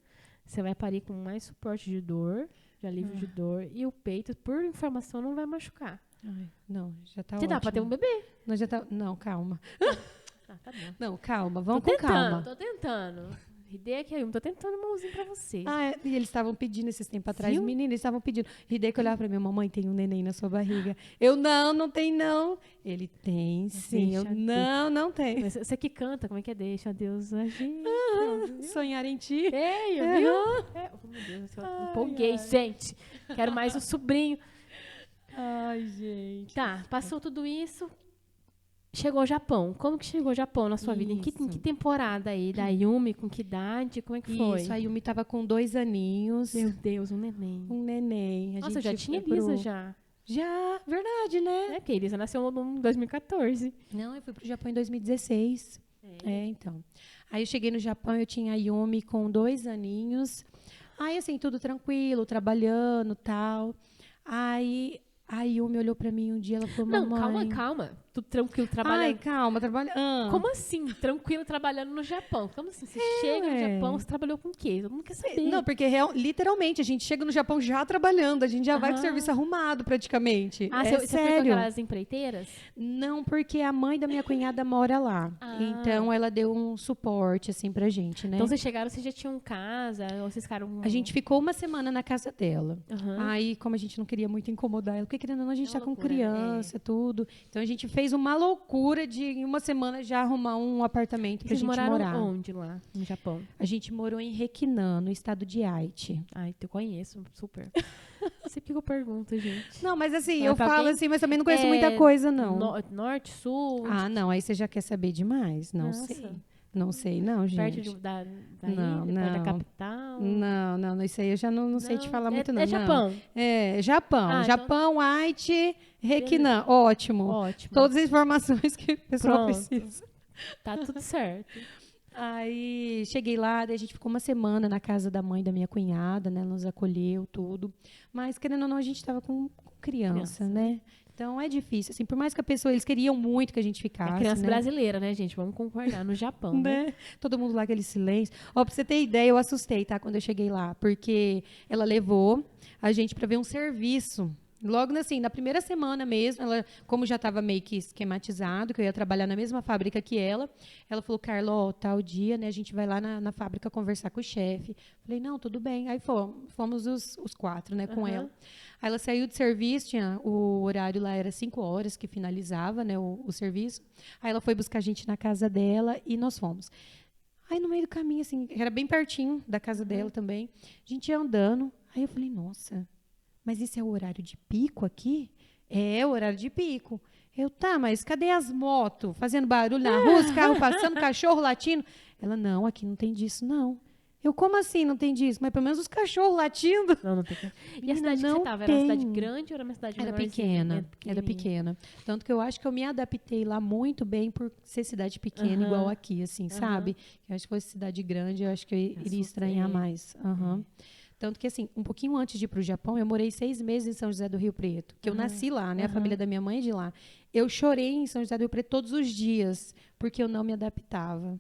Você vai parir com mais suporte de dor, de alívio de dor. E o peito, por informação, não vai machucar. Ai, não, já tá ótimo. Você dá pra ter um bebê. Não, calma. Tá bom. Não, calma, vamos com calma. Tô tentando. Hideki Ayumi, tô tentando um mãozinho pra você. E eles estavam pedindo esses tempos atrás. Menina, eles estavam pedindo. Hideki olhava pra mim, mamãe, tem um neném na sua barriga. Eu, não tem não. Ele tem, sim. Eu, não tem. Mas você que canta, como é que é? Deixa Deus agir. Sonhar em ti. Ei, viu? Oh, meu Deus, eu empolguei, gente. Quero mais um sobrinho. Ai, gente. Tá, passou tudo isso. Chegou ao Japão. Como que chegou ao Japão na sua vida? Em que temporada aí? Da Yumi, com que idade? Como é que foi? Isso, a Yumi tava com 2 aninhos. Meu Deus, um neném. Um neném. Nossa, já tinha Elisa já. Já, verdade, né? Porque a Elisa nasceu em 2014. Não, eu fui pro Japão em 2016. Então. Aí eu cheguei no Japão, eu tinha a Yumi com 2 aninhos. Aí, assim, tudo tranquilo, trabalhando e tal. Aí a Yumi olhou pra mim um dia, ela falou, mamãe... Não, calma. Tudo tranquilo, trabalhando. Ai, calma, trabalhando. Como assim? Tranquilo, trabalhando no Japão? Como assim? Você chega no Japão, você trabalhou com o quê? Todo mundo quer saber. Não, porque literalmente, a gente chega no Japão já trabalhando, a gente já vai com o serviço arrumado, praticamente. Você foi com aquelas empreiteiras? Não, porque a mãe da minha cunhada mora lá. Então, ela deu um suporte, assim, pra gente, né? Então, vocês chegaram, vocês já tinham casa? Ou vocês ficaram... A gente ficou uma semana na casa dela. Aí, como a gente não queria muito incomodar ela, porque querendo ou não, a gente tá com criança, tudo. Então, a gente fez uma loucura de, em uma semana, já arrumar um apartamento pra gente morar. Vocês moraram onde lá, no Japão? A gente morou em Rekinan, no estado de Aichi. Ai, eu conheço, super. Não sei o que eu pergunto, gente. Não, mas assim, eu falo assim, mas também não conheço muita coisa, não. Norte, sul? Não, aí você já quer saber demais. Não sei. Não sei, não, gente. Perto da da capital? Não, isso aí eu já não sei te falar muito, não. É Japão? É, Japão. Japão, Aichi, Rekinan. Ótimo. Todas as informações que a pessoa precisa. Tá tudo certo. Aí cheguei lá, daí a gente ficou uma semana na casa da mãe da minha cunhada, né? Ela nos acolheu, tudo. Mas, querendo ou não, a gente estava com criança, né? Então, é difícil. Assim, por mais que eles queriam muito que a gente ficasse, é criança brasileira, né, gente? Vamos concordar, no Japão, né? Todo mundo lá, aquele silêncio. Ó, pra você ter ideia, eu assustei, tá? Quando eu cheguei lá. Porque ela levou a gente para ver um serviço. Logo assim, na primeira semana mesmo, ela, como já estava meio que esquematizado, que eu ia trabalhar na mesma fábrica que ela falou, Carla, ó, tal dia, né, a gente vai lá na fábrica conversar com o chefe. Falei, não, tudo bem. Aí fomos os 4, né, com ela. Aí ela saiu de serviço, o horário lá era 5 horas que finalizava, né, o serviço. Aí ela foi buscar a gente na casa dela e nós fomos. Aí no meio do caminho, assim, era bem pertinho da casa dela também, a gente ia andando. Aí eu falei, nossa, mas esse é o horário de pico aqui? É o horário de pico. Tá, mas cadê as motos fazendo barulho na rua, os carros passando, cachorro latindo? Ela, não, aqui não tem disso, não. Como assim não tem disso? Mas pelo menos os cachorros latindo. Não tem. E a cidade que você estava, era uma cidade grande ou era uma cidade menor? Era pequena. Tanto que eu acho que eu me adaptei lá muito bem por ser cidade pequena, igual aqui, assim, sabe? Eu acho que fosse cidade grande, eu acho que eu iria estranhar mais. Tanto que, assim, um pouquinho antes de ir para o Japão, eu morei 6 meses em São José do Rio Preto. Que eu nasci lá, né? A família da minha mãe é de lá. Eu chorei em São José do Rio Preto todos os dias, porque eu não me adaptava.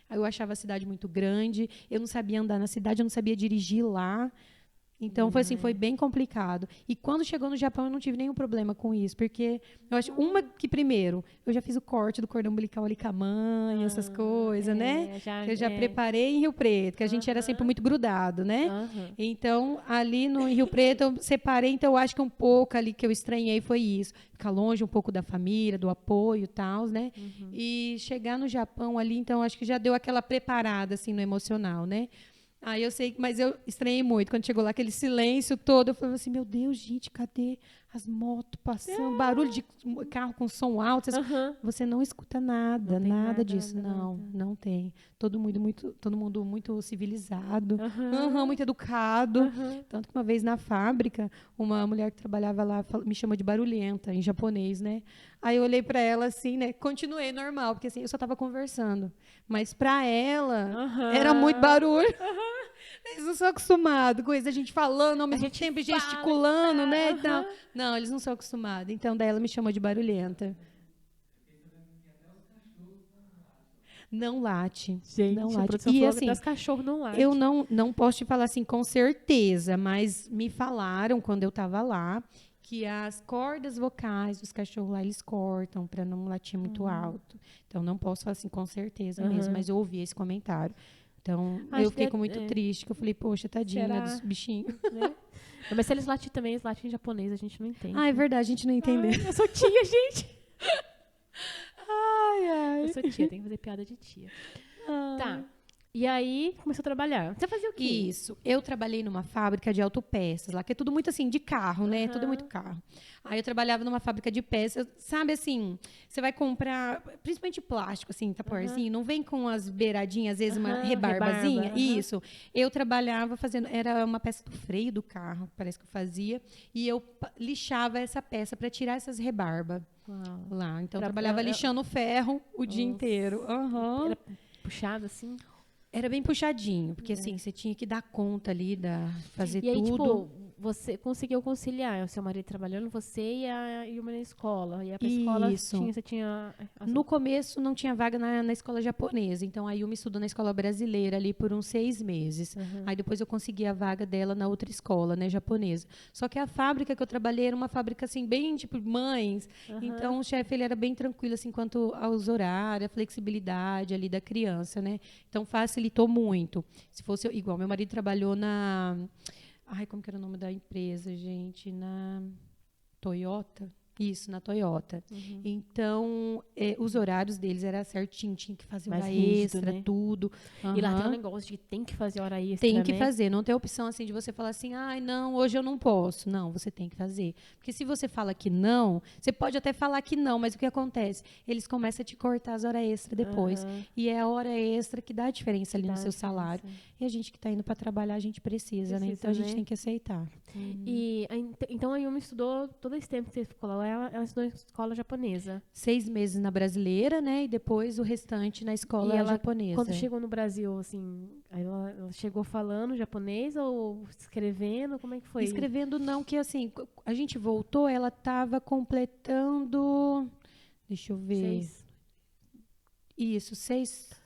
Eu achava a cidade muito grande, eu não sabia andar na cidade, eu não sabia dirigir lá. Então, foi bem complicado. E quando chegou no Japão, eu não tive nenhum problema com isso, porque eu acho, primeiro, eu já fiz o corte do cordão umbilical ali com a mãe, essas coisas, né? Que eu já preparei em Rio Preto, que a gente era sempre muito grudado, né? Então, ali no Rio Preto, eu separei, então eu acho que um pouco ali que eu estranhei foi isso. Ficar longe um pouco da família, do apoio e tal, né? E chegar no Japão ali, então, acho que já deu aquela preparada, assim, no emocional, né? Aí eu sei, mas eu estranhei muito. Quando chegou lá, aquele silêncio todo, eu falei assim, meu Deus, gente, cadê as motos passando? Barulho de carro com som alto. Você não escuta nada, nada disso. Não tem. Todo mundo muito civilizado, muito educado. Tanto que uma vez na fábrica, uma mulher que trabalhava lá me chamou de barulhenta, em japonês, né? Aí eu olhei para ela assim, né? Continuei normal, porque assim, eu só estava conversando. Mas para ela, era muito barulho. Eles não são acostumados com isso, a gente falando ao mesmo tempo, gesticulando, né? Então, não, eles não são acostumados. Então, daí ela me chamou de barulhenta. Não late. Gente, não late. E assim, das cachorros não late. Eu não posso te falar assim com certeza, mas me falaram quando eu estava lá que as cordas vocais dos cachorros lá, eles cortam para não latir muito alto. Então, não posso falar assim com certeza mesmo, mas eu ouvi esse comentário. Então, eu fiquei muito triste, que eu falei, poxa, tadinha dos bichinhos. Né? Mas se eles latem também, eles latem em japonês, a gente não entende. É verdade, a gente não entendeu. Eu sou tia, gente. Ai. Eu sou tia, tem que fazer piada de tia. Tá. E aí, começou a trabalhar. Você fazia o quê? Isso. Eu trabalhei numa fábrica de autopeças lá, que é tudo muito assim, de carro, né? Tudo muito carro. Aí eu trabalhava numa fábrica de peças. Sabe assim, você vai comprar, principalmente plástico, assim, taporzinho, não vem com as beiradinhas, às vezes uma rebarbazinha. Isso. Eu trabalhava fazendo, era uma peça do freio do carro, parece que eu fazia, e eu lixava essa peça para tirar essas rebarbas lá. Então, eu trabalhava lixando ferro o dia inteiro. Era puxado assim? Era bem puxadinho, porque assim, você tinha que dar conta ali, fazer tudo. E aí, tipo, você conseguiu conciliar o seu marido trabalhando, você e uma na escola. E a escola você tinha... No começo não tinha vaga na escola japonesa, então a Yumi estudou na escola brasileira ali por uns 6 meses. Aí depois eu consegui a vaga dela na outra escola, né, japonesa. Só que a fábrica que eu trabalhei era uma fábrica assim, bem tipo mães. Então o chefe ele era bem tranquilo assim quanto aos horários, a flexibilidade ali da criança, né? Então facilitou muito. Se fosse igual, meu marido trabalhou na... como que era o nome da empresa, gente? Na Toyota? Isso, na Toyota. Então, os horários deles eram certinho, tinha que fazer hora extra, né? Tudo. E lá tem um negócio de que tem que fazer hora extra, Tem que fazer, não tem opção assim de você falar assim, não, hoje eu não posso. Não, você tem que fazer. Porque se você fala que não, você pode até falar que não, mas o que acontece? Eles começam a te cortar as horas extras depois. E é a hora extra que dá a diferença ali no seu salário. E a gente que está indo para trabalhar, a gente precisa, né? Então a gente tem que aceitar. Então a Yumi estudou todo esse tempo que você ficou lá, ela estudou em escola japonesa. 6 meses na brasileira, né? E depois o restante na escola japonesa. Quando chegou no Brasil, assim, ela chegou falando japonês ou escrevendo? Como é que foi? Escrevendo não, que assim, a gente voltou, ela estava completando... Deixa eu ver.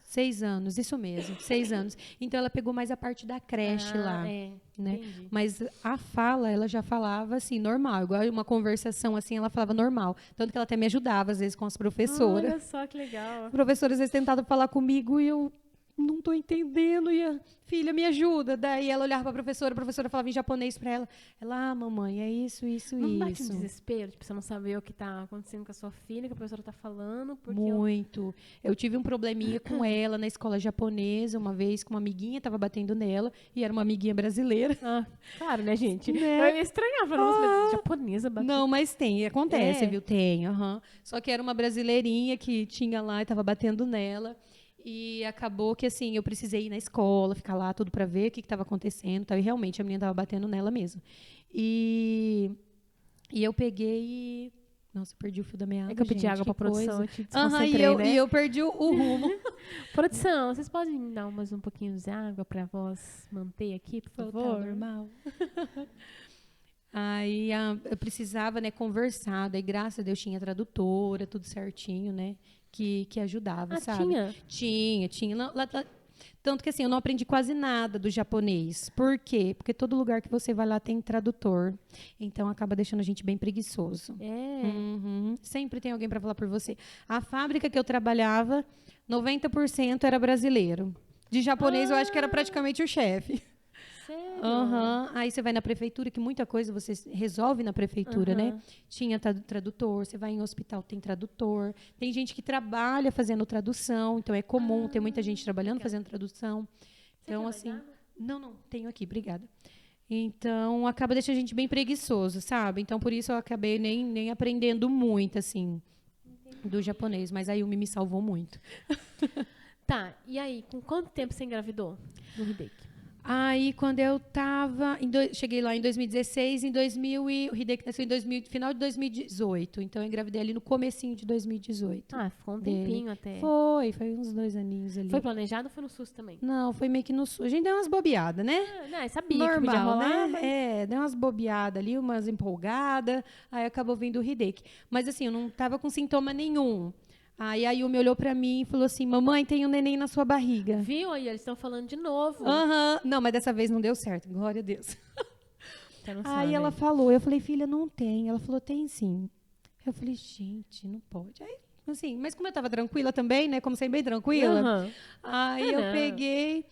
6 anos, isso mesmo, 6 anos. Então, ela pegou mais a parte da creche lá, né? Entendi. Mas a fala, ela já falava, assim, normal. Igual uma conversação, assim, ela falava normal. Tanto que ela até me ajudava, às vezes, com as professoras. Olha só que legal. As professoras, às vezes, tentavam falar comigo e eu não estou entendendo. E a filha, me ajuda. Daí, ela olhava para a professora falava em japonês para ela. Ela, mamãe, é isso, não bate um desespero? Tipo, você não saber o que está acontecendo com a sua filha, que a professora está falando? Muito. Eu tive um probleminha com ela na escola japonesa, uma vez, que uma amiguinha estava batendo nela, e era uma amiguinha brasileira. Claro, né, gente? Né? Eu ia estranhar, falando, nossa, mas japonesa batendo. Não, mas acontece, viu? Tem, Só que era uma brasileirinha que tinha lá e estava batendo nela. E acabou que, assim, eu precisei ir na escola, ficar lá tudo para ver o que estava acontecendo. E realmente a menina estava batendo nela mesmo. E eu peguei e... Nossa, perdi o fio da meada, que eu pedi água pra produção, eu te e eu perdi o rumo. Produção, vocês podem me dar mais um pouquinho de água pra voz manter aqui, por favor? Normal. Aí eu precisava, né, conversar. Daí, graças a Deus, tinha tradutora, tudo certinho, né? Que ajudava, sabe? Tinha. Tanto que, assim, eu não aprendi quase nada do japonês. Por quê? Porque todo lugar que você vai lá tem tradutor. Então, acaba deixando a gente bem preguiçoso. Sempre tem alguém para falar por você. A fábrica que eu trabalhava, 90% era brasileiro. De japonês, eu acho que era praticamente o chefe. Sério? Aí você vai na prefeitura, que muita coisa você resolve na prefeitura, né? Tinha tradutor, você vai em hospital, tem tradutor. Tem gente que trabalha fazendo tradução, então é comum, tem muita gente trabalhando fazendo tradução. Então, assim... Não, tenho aqui, obrigada. Então, acaba deixando a gente bem preguiçoso, sabe? Então, por isso eu acabei nem aprendendo muito, assim, do japonês. Mas a Yumi me salvou muito. Tá, e aí, com quanto tempo você engravidou do Hideki? Aí, quando eu estava... Cheguei lá em 2016, o Hideki nasceu final de 2018. Então, eu engravidei ali no comecinho de 2018. Ficou um tempinho até. Foi uns 2 aninhos ali. Foi planejado ou foi no SUS também? Não, foi meio que no SUS. A gente deu umas bobeadas, né? Sabia normal, que podia rolar, né? mas... Deu umas bobeadas ali, umas empolgadas. Aí, acabou vindo o Hideki. Mas, assim, eu não estava com sintoma nenhum. Aí a Yumi olhou pra mim e falou assim, mamãe, tem um neném na sua barriga. Viu? Aí eles estão falando de novo. Não, mas dessa vez não deu certo, glória a Deus. Você não Aí sabe. ela falou, eu falei, filha, não tem. Ela falou, tem sim. Eu falei, gente, não pode. Aí, assim, mas como eu tava tranquila também, né, como sempre bem tranquila, aí eu peguei...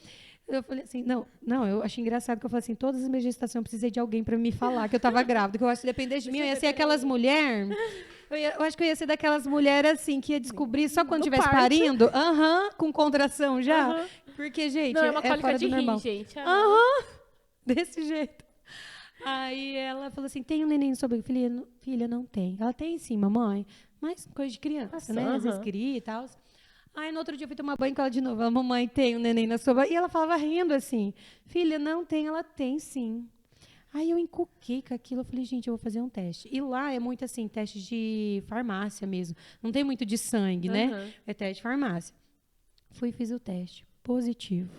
Eu falei assim, não, eu achei engraçado que eu falei assim, todas as minhas gestações eu precisei de alguém pra me falar que eu tava grávida, que eu acho que dependesse de mim, eu ia ser aquelas mulheres... Eu acho que eu ia ser daquelas mulheres, assim, que ia descobrir só quando estivesse parindo. Com contração já. Porque, gente, não, é uma cólica fora de do normal. rim, gente. Desse jeito. Aí ela falou assim, tem um neném no seu barriga? Filha, não tem. Ela tem sim, mamãe. Mas coisa de criança, né? Às vezes cria e tal. Aí, no outro dia, eu fui tomar banho com ela de novo. Ela, mamãe, tem um neném na sua barriga? E ela falava rindo assim, filha, não tem. Ela tem sim. Aí eu encuquei com aquilo, eu falei, gente, eu vou fazer um teste. E lá é muito assim, teste de farmácia mesmo. Não tem muito de sangue, né? É teste de farmácia. Fui e fiz o teste. Positivo.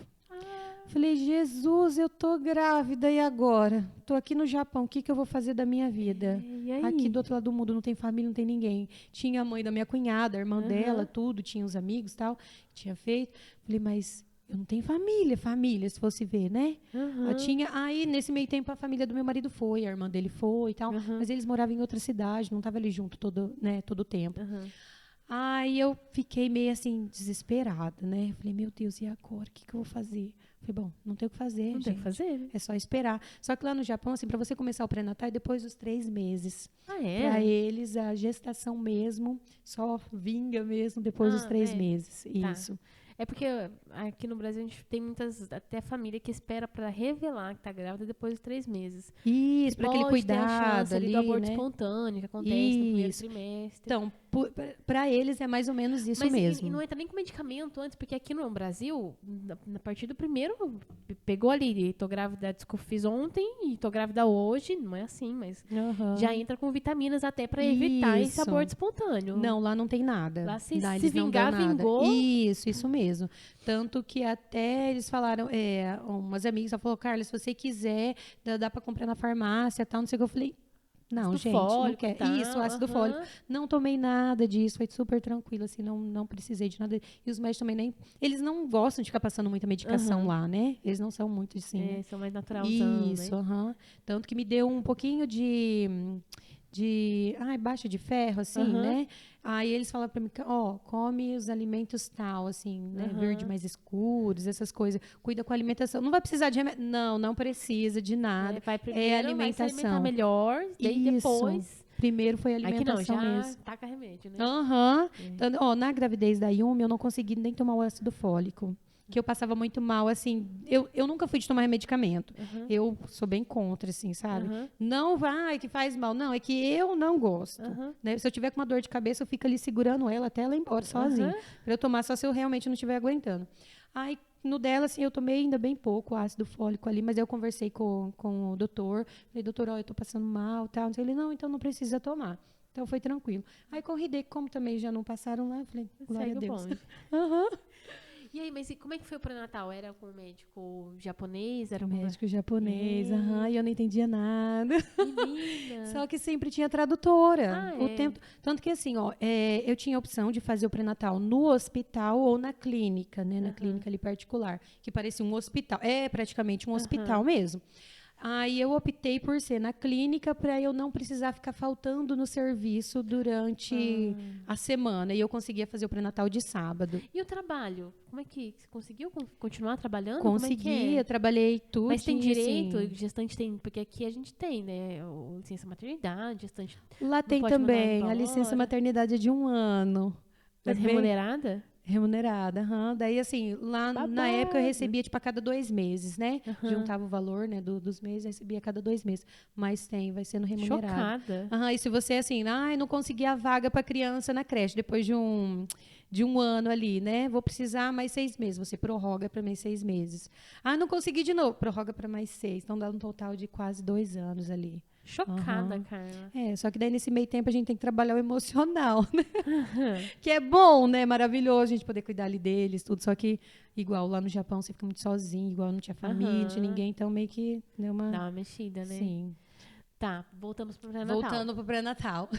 Falei, Jesus, eu tô grávida, e agora? Tô aqui no Japão, o que eu vou fazer da minha vida? E aí? Aqui do outro lado do mundo, não tem família, não tem ninguém. Tinha a mãe da minha cunhada, a irmã dela, tudo, tinha os amigos e tal, tinha feito. Falei, mas... eu não tenho família, se fosse ver, né? Eu tinha, aí, nesse meio tempo, a família do meu marido foi, a irmã dele foi e tal, mas eles moravam em outra cidade, não estavam ali junto todo o tempo. Aí eu fiquei meio assim, desesperada, né? Falei, meu Deus, e agora? O que eu vou fazer? Falei, bom, não tem o que fazer, não gente. Tem o que fazer, né? É só esperar. Só que lá no Japão, assim, para você começar o pré-natal, é depois dos 3 meses. Para eles, a gestação mesmo, só vinga mesmo depois dos 3 meses. Isso. É porque aqui no Brasil a gente tem muitas, até família que espera para revelar que tá grávida depois de 3 meses. Isso, para aquele cuidado ter a chance ali, do aborto né? espontâneo que acontece no primeiro trimestre. Então, Para eles é mais ou menos isso mesmo. E não entra nem com medicamento antes, porque aqui no Brasil, a partir do primeiro, pegou ali, tô grávida, fiz ontem e tô grávida hoje, não é assim, mas já entra com vitaminas até para evitar esse aborto espontâneo. Não, lá não tem nada. Lá se vingar, vingou. Isso mesmo. Tanto que até eles falaram, umas amigas falaram, Carla, se você quiser, dá para comprar na farmácia, tal, não sei o que. Eu falei, não, gente, não quer. Isso, ácido fólico. Não tomei nada disso, foi super tranquilo, assim, não precisei de nada. E os médicos também nem... Eles não gostam de ficar passando muita medicação lá, né? Eles não são muito assim. São mais naturalzão, isso, Tanto que me deu um pouquinho de baixa de ferro, assim, né? Aí eles falam pra mim, come os alimentos tal, assim, né? Verde mais escuros, essas coisas. Cuida com a alimentação. Não vai precisar de remédio. Não precisa de nada. Vai primeiro, alimentação. Vai se alimentar melhor, daí depois... Primeiro foi a alimentação mesmo. Taca remédio, né? Então, na gravidez da Yumi, eu não consegui nem tomar o ácido fólico. Que eu passava muito mal, assim, eu nunca fui de tomar medicamento. Eu sou bem contra, assim, sabe? Não vai, que faz mal. Não, é que eu não gosto. Né? Se eu tiver com uma dor de cabeça, eu fico ali segurando ela até ela ir embora sozinha. Pra eu tomar só se eu realmente não estiver aguentando. Aí, no dela, assim, eu tomei ainda bem pouco ácido fólico ali, mas eu conversei com o doutor. Falei, doutor, eu tô passando mal, tal. Ele, não, então não precisa tomar. Então, foi tranquilo. Aí, com o Hideki, como também já não passaram lá, eu falei, glória a Deus. E aí, mas como é que foi o pré-natal? Era com o médico japonês? Era médico japonês, e eu não entendia nada. Menina! Só que sempre tinha tradutora. O tempo, tanto que assim, eu tinha a opção de fazer o pré-natal no hospital ou na clínica, né? Na clínica ali particular, que parecia um hospital. É praticamente um hospital mesmo. Aí eu optei por ser na clínica para eu não precisar ficar faltando no serviço durante a semana. E eu conseguia fazer o pré-natal de sábado. E o trabalho? Como é que você conseguiu continuar trabalhando? Conseguia, trabalhei tudo. Mas tem direito? Assim. Gestante tem, porque aqui a gente tem, né? Licença maternidade, gestante. Lá tem também. A licença maternidade é de 1 ano. Mas remunerada? Remunerada, Daí, assim, lá na época eu recebia, tipo, a cada 2 meses, né? Juntava o valor, né, dos meses, recebia a cada 2 meses. Mas vai sendo remunerado. Chocada. E se você, assim, não consegui a vaga para criança na creche, depois de um ano ali, né? Vou precisar mais 6 meses. Você prorroga para mais 6 meses. Não consegui de novo, prorroga para mais 6. Então, dá um total de quase 2 anos ali. Chocada, Carla. Só que daí nesse meio tempo a gente tem que trabalhar o emocional, né? Que é bom, né? Maravilhoso a gente poder cuidar ali deles, tudo. Só que, igual lá no Japão, você fica muito sozinho, igual não tinha família, não tinha ninguém, então meio que deu uma... Dá uma mexida, né? Sim. Tá, voltamos pro pré-natal. Voltando pro pré-natal.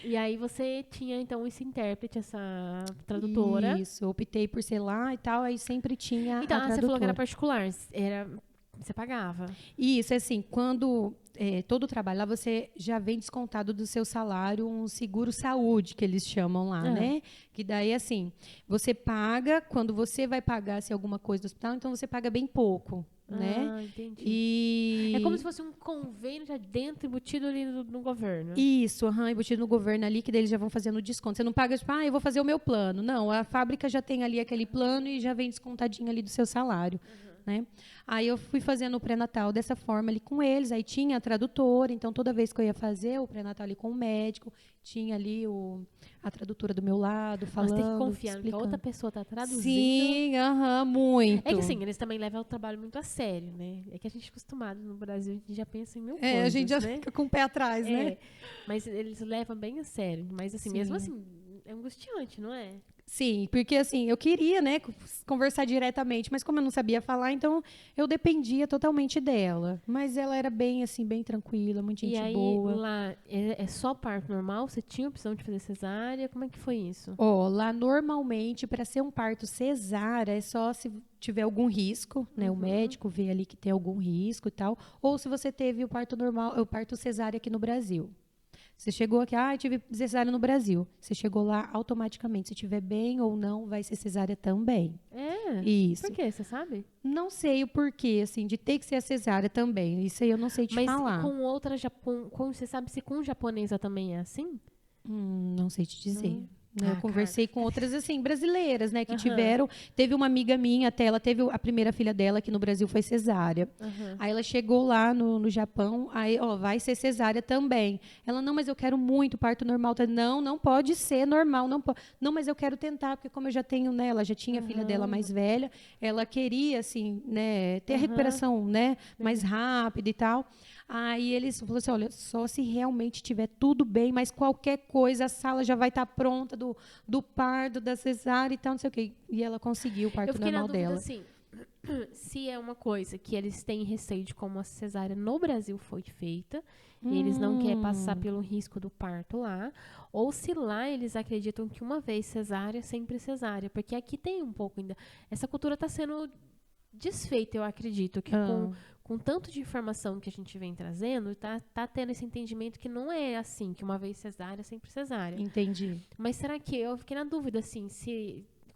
E aí você tinha, então, esse intérprete, essa tradutora. Isso, eu optei por ser lá e tal, aí sempre tinha a tradutora. Você falou que era particular, você pagava. Isso, assim, quando todo trabalho lá, você já vem descontado do seu salário um seguro-saúde, que eles chamam lá, né? Que daí, assim, você paga, quando você vai pagar alguma coisa do hospital, então você paga bem pouco, né? Entendi. É como se fosse um convênio já dentro, embutido ali no governo. Isso, embutido no governo ali, que daí eles já vão fazendo desconto. Você não paga, tipo, eu vou fazer o meu plano. Não, a fábrica já tem ali aquele plano e já vem descontadinho ali do seu salário. Né? Aí eu fui fazendo o pré-natal dessa forma ali com eles, aí tinha a tradutora, então toda vez que eu ia fazer o pré-natal ali com o médico, tinha ali a tradutora do meu lado, falando, Você tem que confiar explicando. que a outra pessoa está traduzindo. Sim, muito. É que assim, eles também levam o trabalho muito a sério, né? É que a gente é acostumado no Brasil, a gente já pensa em mil coisas, a gente já fica com o pé atrás, né? Mas eles levam bem a sério, mas assim, mesmo assim, é angustiante, não é? Sim, porque assim, eu queria, né, conversar diretamente, mas como eu não sabia falar, então eu dependia totalmente dela. Mas ela era bem, assim, bem tranquila, muito gente boa. E aí, lá, é só parto normal? Você tinha opção de fazer cesárea? Como é que foi isso? Lá, normalmente, para ser um parto cesárea, é só se tiver algum risco, né, o médico vê ali que tem algum risco e tal, ou se você teve o parto normal, o parto cesárea aqui no Brasil. Você chegou aqui, tive cesárea no Brasil. Você chegou lá automaticamente. Se estiver bem ou não, vai ser cesárea também. Isso. Por quê? Você sabe? Não sei o porquê, assim, de ter que ser a cesárea também. Isso aí eu não sei te falar. Mas com outra você sabe se com japonesa também é assim? Não sei te dizer. Né? Eu conversei com outras, assim, brasileiras, né? Que tiveram... Teve uma amiga minha, até ela teve a primeira filha dela, que no Brasil foi cesárea. Aí ela chegou lá no Japão, aí, vai ser cesárea também. Ela, não, mas eu quero muito parto normal. Não pode ser normal, não pode. Não, mas eu quero tentar, porque como eu já tenho, né? Ela já tinha a filha dela mais velha, ela queria, assim, né? Ter a recuperação, né? Mais rápida e tal. Aí eles falaram assim, olha, só se realmente tiver tudo bem, mas qualquer coisa, a sala já vai estar pronta do parto, da cesárea e tal, não sei o quê. E ela conseguiu o parto normal dela. Assim, se é uma coisa que eles têm receio de como a cesárea no Brasil foi feita, e eles não querem passar pelo risco do parto lá, ou se lá eles acreditam que uma vez cesárea, sempre cesárea. Porque aqui tem um pouco ainda... Essa cultura está sendo desfeita, eu acredito, que com tanto de informação que a gente vem trazendo, tá tendo esse entendimento que não é assim, que uma vez cesárea, sempre cesárea. Entendi. Mas será que... Eu fiquei na dúvida, assim,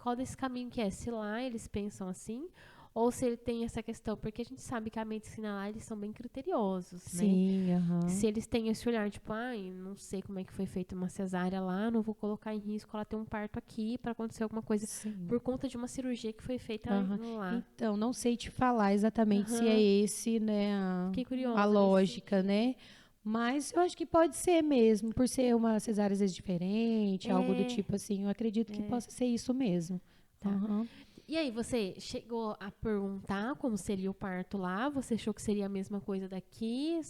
qual desse caminho que é? Se lá eles pensam assim, ou se ele tem essa questão, porque a gente sabe que a medicina lá, eles são bem criteriosos, Sim, né? Se eles têm esse olhar, tipo, não sei como é que foi feita uma cesárea lá, não vou colocar em risco ela ter um parto aqui para acontecer alguma coisa por conta de uma cirurgia que foi feita lá. Então, não sei te falar exatamente se é esse, né, a lógica, né? Mas eu acho que pode ser mesmo, por ser uma cesárea às vezes diferente, algo do tipo assim, eu acredito que possa ser isso mesmo. Tá. E aí, você chegou a perguntar como seria o parto lá? Você achou que seria a mesma coisa daqui?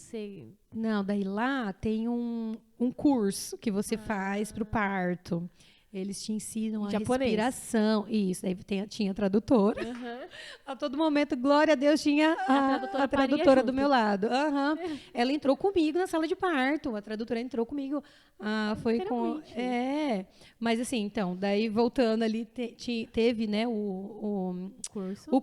Não, daí lá tem um curso que você faz para o parto. Eles te ensinam a respiração. Isso, aí tinha tradutora. A todo momento, glória a Deus, tinha a tradutora do meu lado. Ela entrou comigo na sala de parto. A tradutora entrou comigo. Foi com... Mas assim, então, daí voltando ali, teve, né, o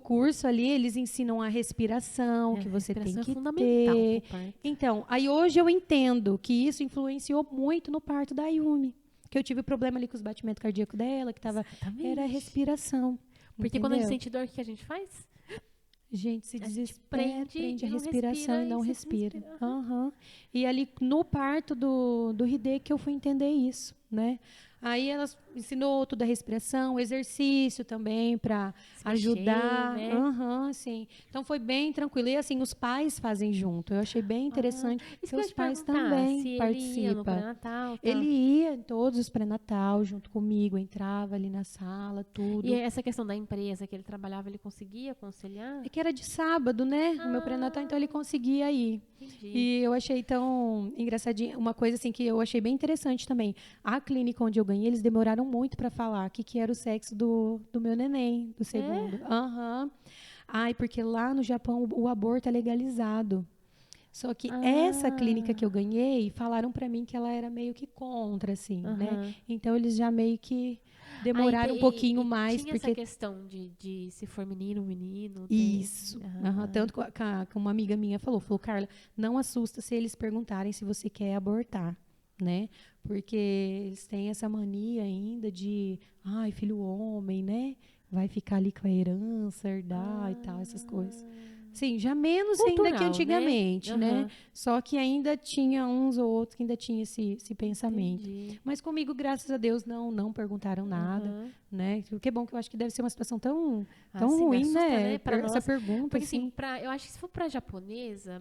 curso ali, eles ensinam a respiração, que você tem que ter. Então, aí hoje eu entendo que isso influenciou muito no parto da Ayumi. Que eu tive problema ali com os batimentos cardíacos dela, que era a respiração. Porque entendeu? Quando a gente sente dor, o que a gente faz? A gente se desespera, prende a respiração e não respira. E ali no parto do Hideki que eu fui entender isso, né? Aí ela ensinou toda a respiração, exercício também para ajudar. Né? Sim. Então foi bem tranquilo. E assim, os pais fazem junto. Eu achei bem interessante. Isso que os pais também participam. Ele ia em todos os pré-natal junto comigo, entrava ali na sala, tudo. E essa questão da empresa que ele trabalhava, ele conseguia aconselhar? É que era de sábado, né? O meu pré-natal, então ele conseguia ir. Entendi. E eu achei tão engraçadinho, uma coisa assim que eu achei bem interessante também. A clínica onde eu ganhei, eles demoraram muito para falar que era o sexo do meu neném, do segundo. Porque lá no Japão o aborto é legalizado. Só que essa clínica que eu ganhei, falaram para mim que ela era meio que contra, assim, né? Então eles já meio que demoraram um pouquinho mais. Tinha essa questão de se for menino ou menino. Isso. Tanto que uma amiga minha falou, Carla, não assusta se eles perguntarem se você quer abortar, né? Porque eles têm essa mania ainda de, filho homem, né? Vai ficar ali com a herança, herdar e tal, essas coisas. Sim, já menos cultural, ainda que antigamente, né? Só que ainda tinha uns ou outros que ainda tinha esse pensamento. Entendi. Mas comigo, graças a Deus, não perguntaram nada, né? O que é bom, que eu acho que deve ser uma situação tão ruim, assusta, né? Essa pergunta, porque assim, eu acho que se for pra japonesa,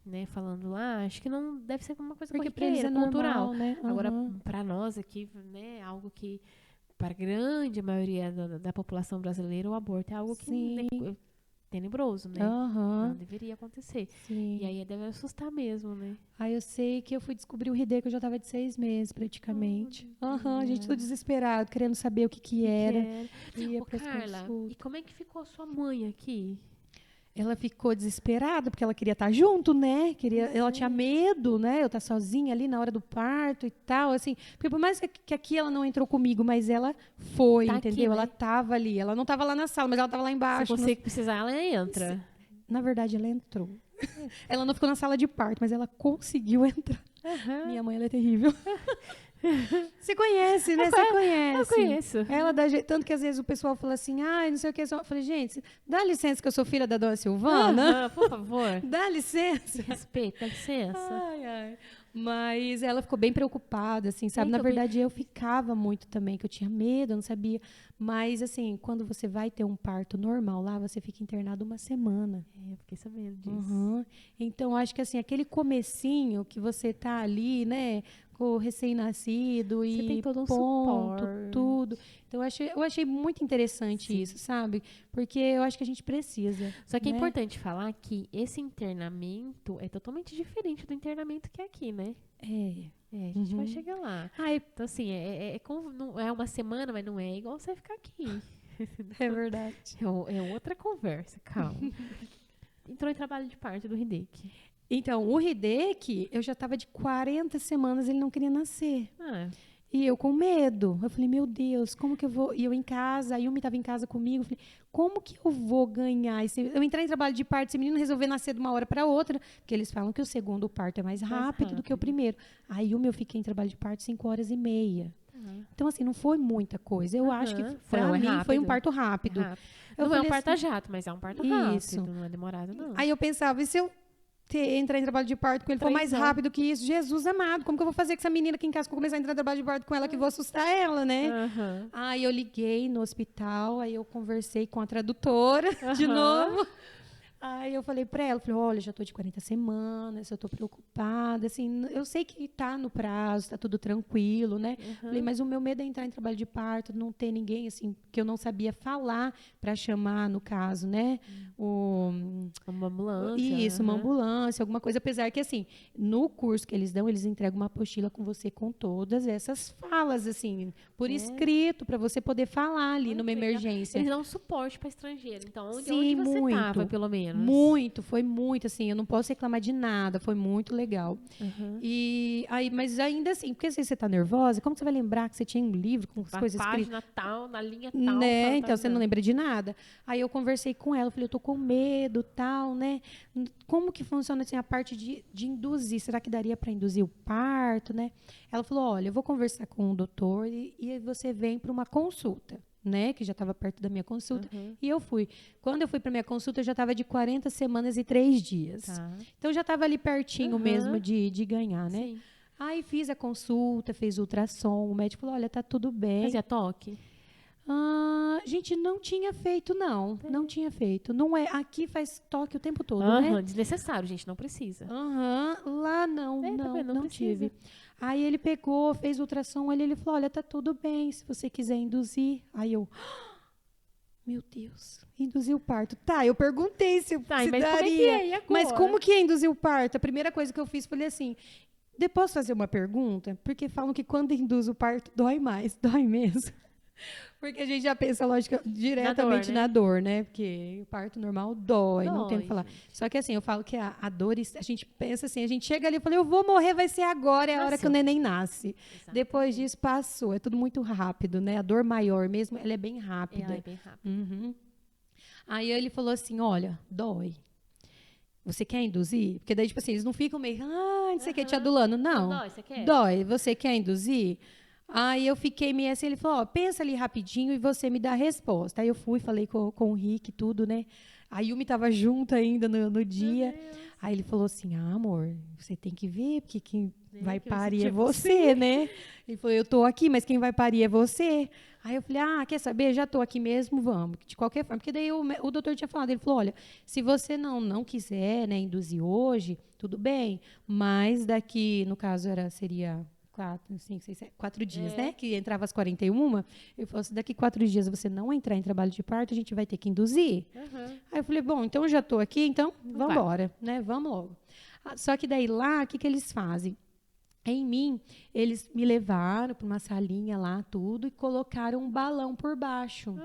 né, falando lá, acho que não deve ser uma coisa corriqueira, cultural, né? Agora, pra nós aqui, né, algo que para a grande maioria da população brasileira, o aborto é algo que tenebroso, né? Não deveria acontecer. Sim. E aí deve assustar mesmo, né? Eu sei que eu fui descobrir o Hideki, eu já estava de 6 meses, praticamente. A gente tudo desesperado, querendo saber o que era. Carla, e como é que ficou a sua mãe aqui? Ela ficou desesperada, porque ela queria estar junto, né? Ela tinha medo, né? Eu estar sozinha ali na hora do parto e tal, assim. Porque por mais que aqui ela não entrou comigo, mas ela foi, entendeu? Aqui, né? Ela estava ali. Ela não estava lá na sala, mas ela estava lá embaixo. Se você precisar, ela entra. Na verdade, ela entrou. Ela não ficou na sala de parto, mas ela conseguiu entrar. Minha mãe, ela é terrível. Você conhece, né? Você conhece. Eu conheço. Ela dá jeito. Tanto que às vezes o pessoal fala assim, não sei o que. Eu falei, gente, dá licença que eu sou filha da dona Silvana. Por favor. Dá licença. Respeita, dá licença. Mas ela ficou bem preocupada, assim, sabe? Na verdade, eu ficava muito também, que eu tinha medo, eu não sabia. Mas, assim, quando você vai ter um parto normal lá, você fica internado uma semana. Eu fiquei sabendo disso. Uhum. Então, acho que, assim, aquele comecinho que você tá ali, né? Com o recém-nascido e tem todo um ponto, suporte. tudo. Então, eu achei muito interessante isso, sabe? Porque eu acho que a gente precisa. Só que né? é importante falar que esse internamento é totalmente diferente do internamento que é aqui, né? A gente vai chegar lá. Então, assim, não é uma semana, mas não é igual você ficar aqui. É verdade. É outra conversa, calma. Entrou em trabalho de parto do Hideki. Então, o Hideki, eu já estava de 40 semanas, ele não queria nascer. E eu com medo. Eu falei, meu Deus, como que eu vou... E eu em casa, a Yumi estava em casa comigo. Eu falei, como que eu vou ganhar esse... Eu entrei em trabalho de parto, esse menino resolveu nascer de uma hora para outra, porque eles falam que o segundo parto é mais rápido do que o primeiro. A Yumi, eu fiquei em trabalho de parto 5h30. Então, assim, não foi muita coisa. Eu acho que, para mim, foi um parto rápido. Não é um parto a jato, mas é um parto rápido. Não é demorado, não. Aí eu pensava, e se eu entrar em trabalho de parto com ele for mais rápido que isso? Jesus amado, como que eu vou fazer com essa menina aqui em casa, que eu vou começar a entrar em trabalho de parto com ela, que vou assustar ela, né? Aí eu liguei no hospital, aí eu conversei com a tradutora de novo. Aí eu falei pra ela, olha, já tô de 40 semanas, eu tô preocupada, assim, eu sei que tá no prazo, tá tudo tranquilo, né? Falei, mas o meu medo é entrar em trabalho de parto, não ter ninguém, assim, que eu não sabia falar pra chamar, no caso, né? Uma ambulância. Isso, uma ambulância, alguma coisa, apesar que, assim, no curso que eles dão, eles entregam uma apostila com você com todas essas falas, assim, por escrito, pra você poder falar ali numa emergência. Eles dão suporte pra estrangeiro, então onde você tava, pelo menos? Foi muito, assim, eu não posso reclamar de nada, foi muito legal. E aí, mas ainda assim, porque às vezes você tá nervosa, como você vai lembrar que você tinha um livro com as coisas escritas? Na página tal, na linha tal. Né? Então, você não lembra de nada. Aí eu conversei com ela, falei, eu tô com medo, tal, né? Como que funciona assim, a parte de induzir? Será que daria para induzir o parto, né? Ela falou, olha, eu vou conversar com o doutor e você vem para uma consulta. Né, que já estava perto da minha consulta, e eu fui. Quando eu fui para minha consulta, eu já estava de 40 semanas e 3 dias. Então, já estava ali pertinho mesmo de ganhar, né? Sim. Aí, fiz a consulta, fez ultrassom, o médico falou, olha, tá tudo bem. Fazia toque? Gente, não tinha feito, não. Não tinha feito. Não é, aqui faz toque o tempo todo, né? Desnecessário, gente, não precisa. Lá não tive. Aí ele pegou, fez ultrassom, ele falou, olha, tá tudo bem, se você quiser induzir. Aí eu, meu Deus, induzir o parto. Tá, eu perguntei se mas daria. como é que é? E agora? Mas como que é induzir o parto? A primeira coisa que eu fiz, falei assim, posso fazer uma pergunta? Porque falam que quando induz o parto, dói mais. Dói mesmo. Porque a gente já pensa, lógico, diretamente na dor, né? Porque o parto normal dói, não tem o que falar. Gente. Só que assim, eu falo que a dor, a gente pensa assim, a gente chega ali e fala, eu vou morrer, vai ser agora, é a hora que o neném nasce. Exatamente. Depois disso, passou. É tudo muito rápido, né? A dor maior mesmo, ela é bem rápida. Ela é bem rápida. Aí ele falou assim, olha, dói. Você quer induzir? Porque daí, tipo assim, eles não ficam meio, não sei o que, te adulando. Não, dói, você quer? Dói. Você quer induzir? Aí eu fiquei meio assim, ele falou, pensa ali rapidinho e você me dá a resposta. Aí eu fui, falei com o Rick, tudo, né? A Yumi tava junto ainda no dia. Aí ele falou assim, amor, você tem que ver, porque quem vai parir é você, né? Ele falou, eu tô aqui, mas quem vai parir é você. Aí eu falei, quer saber? Já tô aqui mesmo, vamos. De qualquer forma. Porque daí o doutor tinha falado, ele falou, olha, se você não quiser, né, induzir hoje, tudo bem. Mas daqui, no caso, seria 4, 5, 6, 7, 4 dias, né? Que entrava às 41. Eu falei, se daqui 4 dias você não entrar em trabalho de parto, a gente vai ter que induzir. Aí eu falei, bom, então já estou aqui, então vamos embora, né? Vamos logo. Só que daí lá, o que eles fazem? Em mim, eles me levaram para uma salinha lá, tudo, e colocaram um balão por baixo,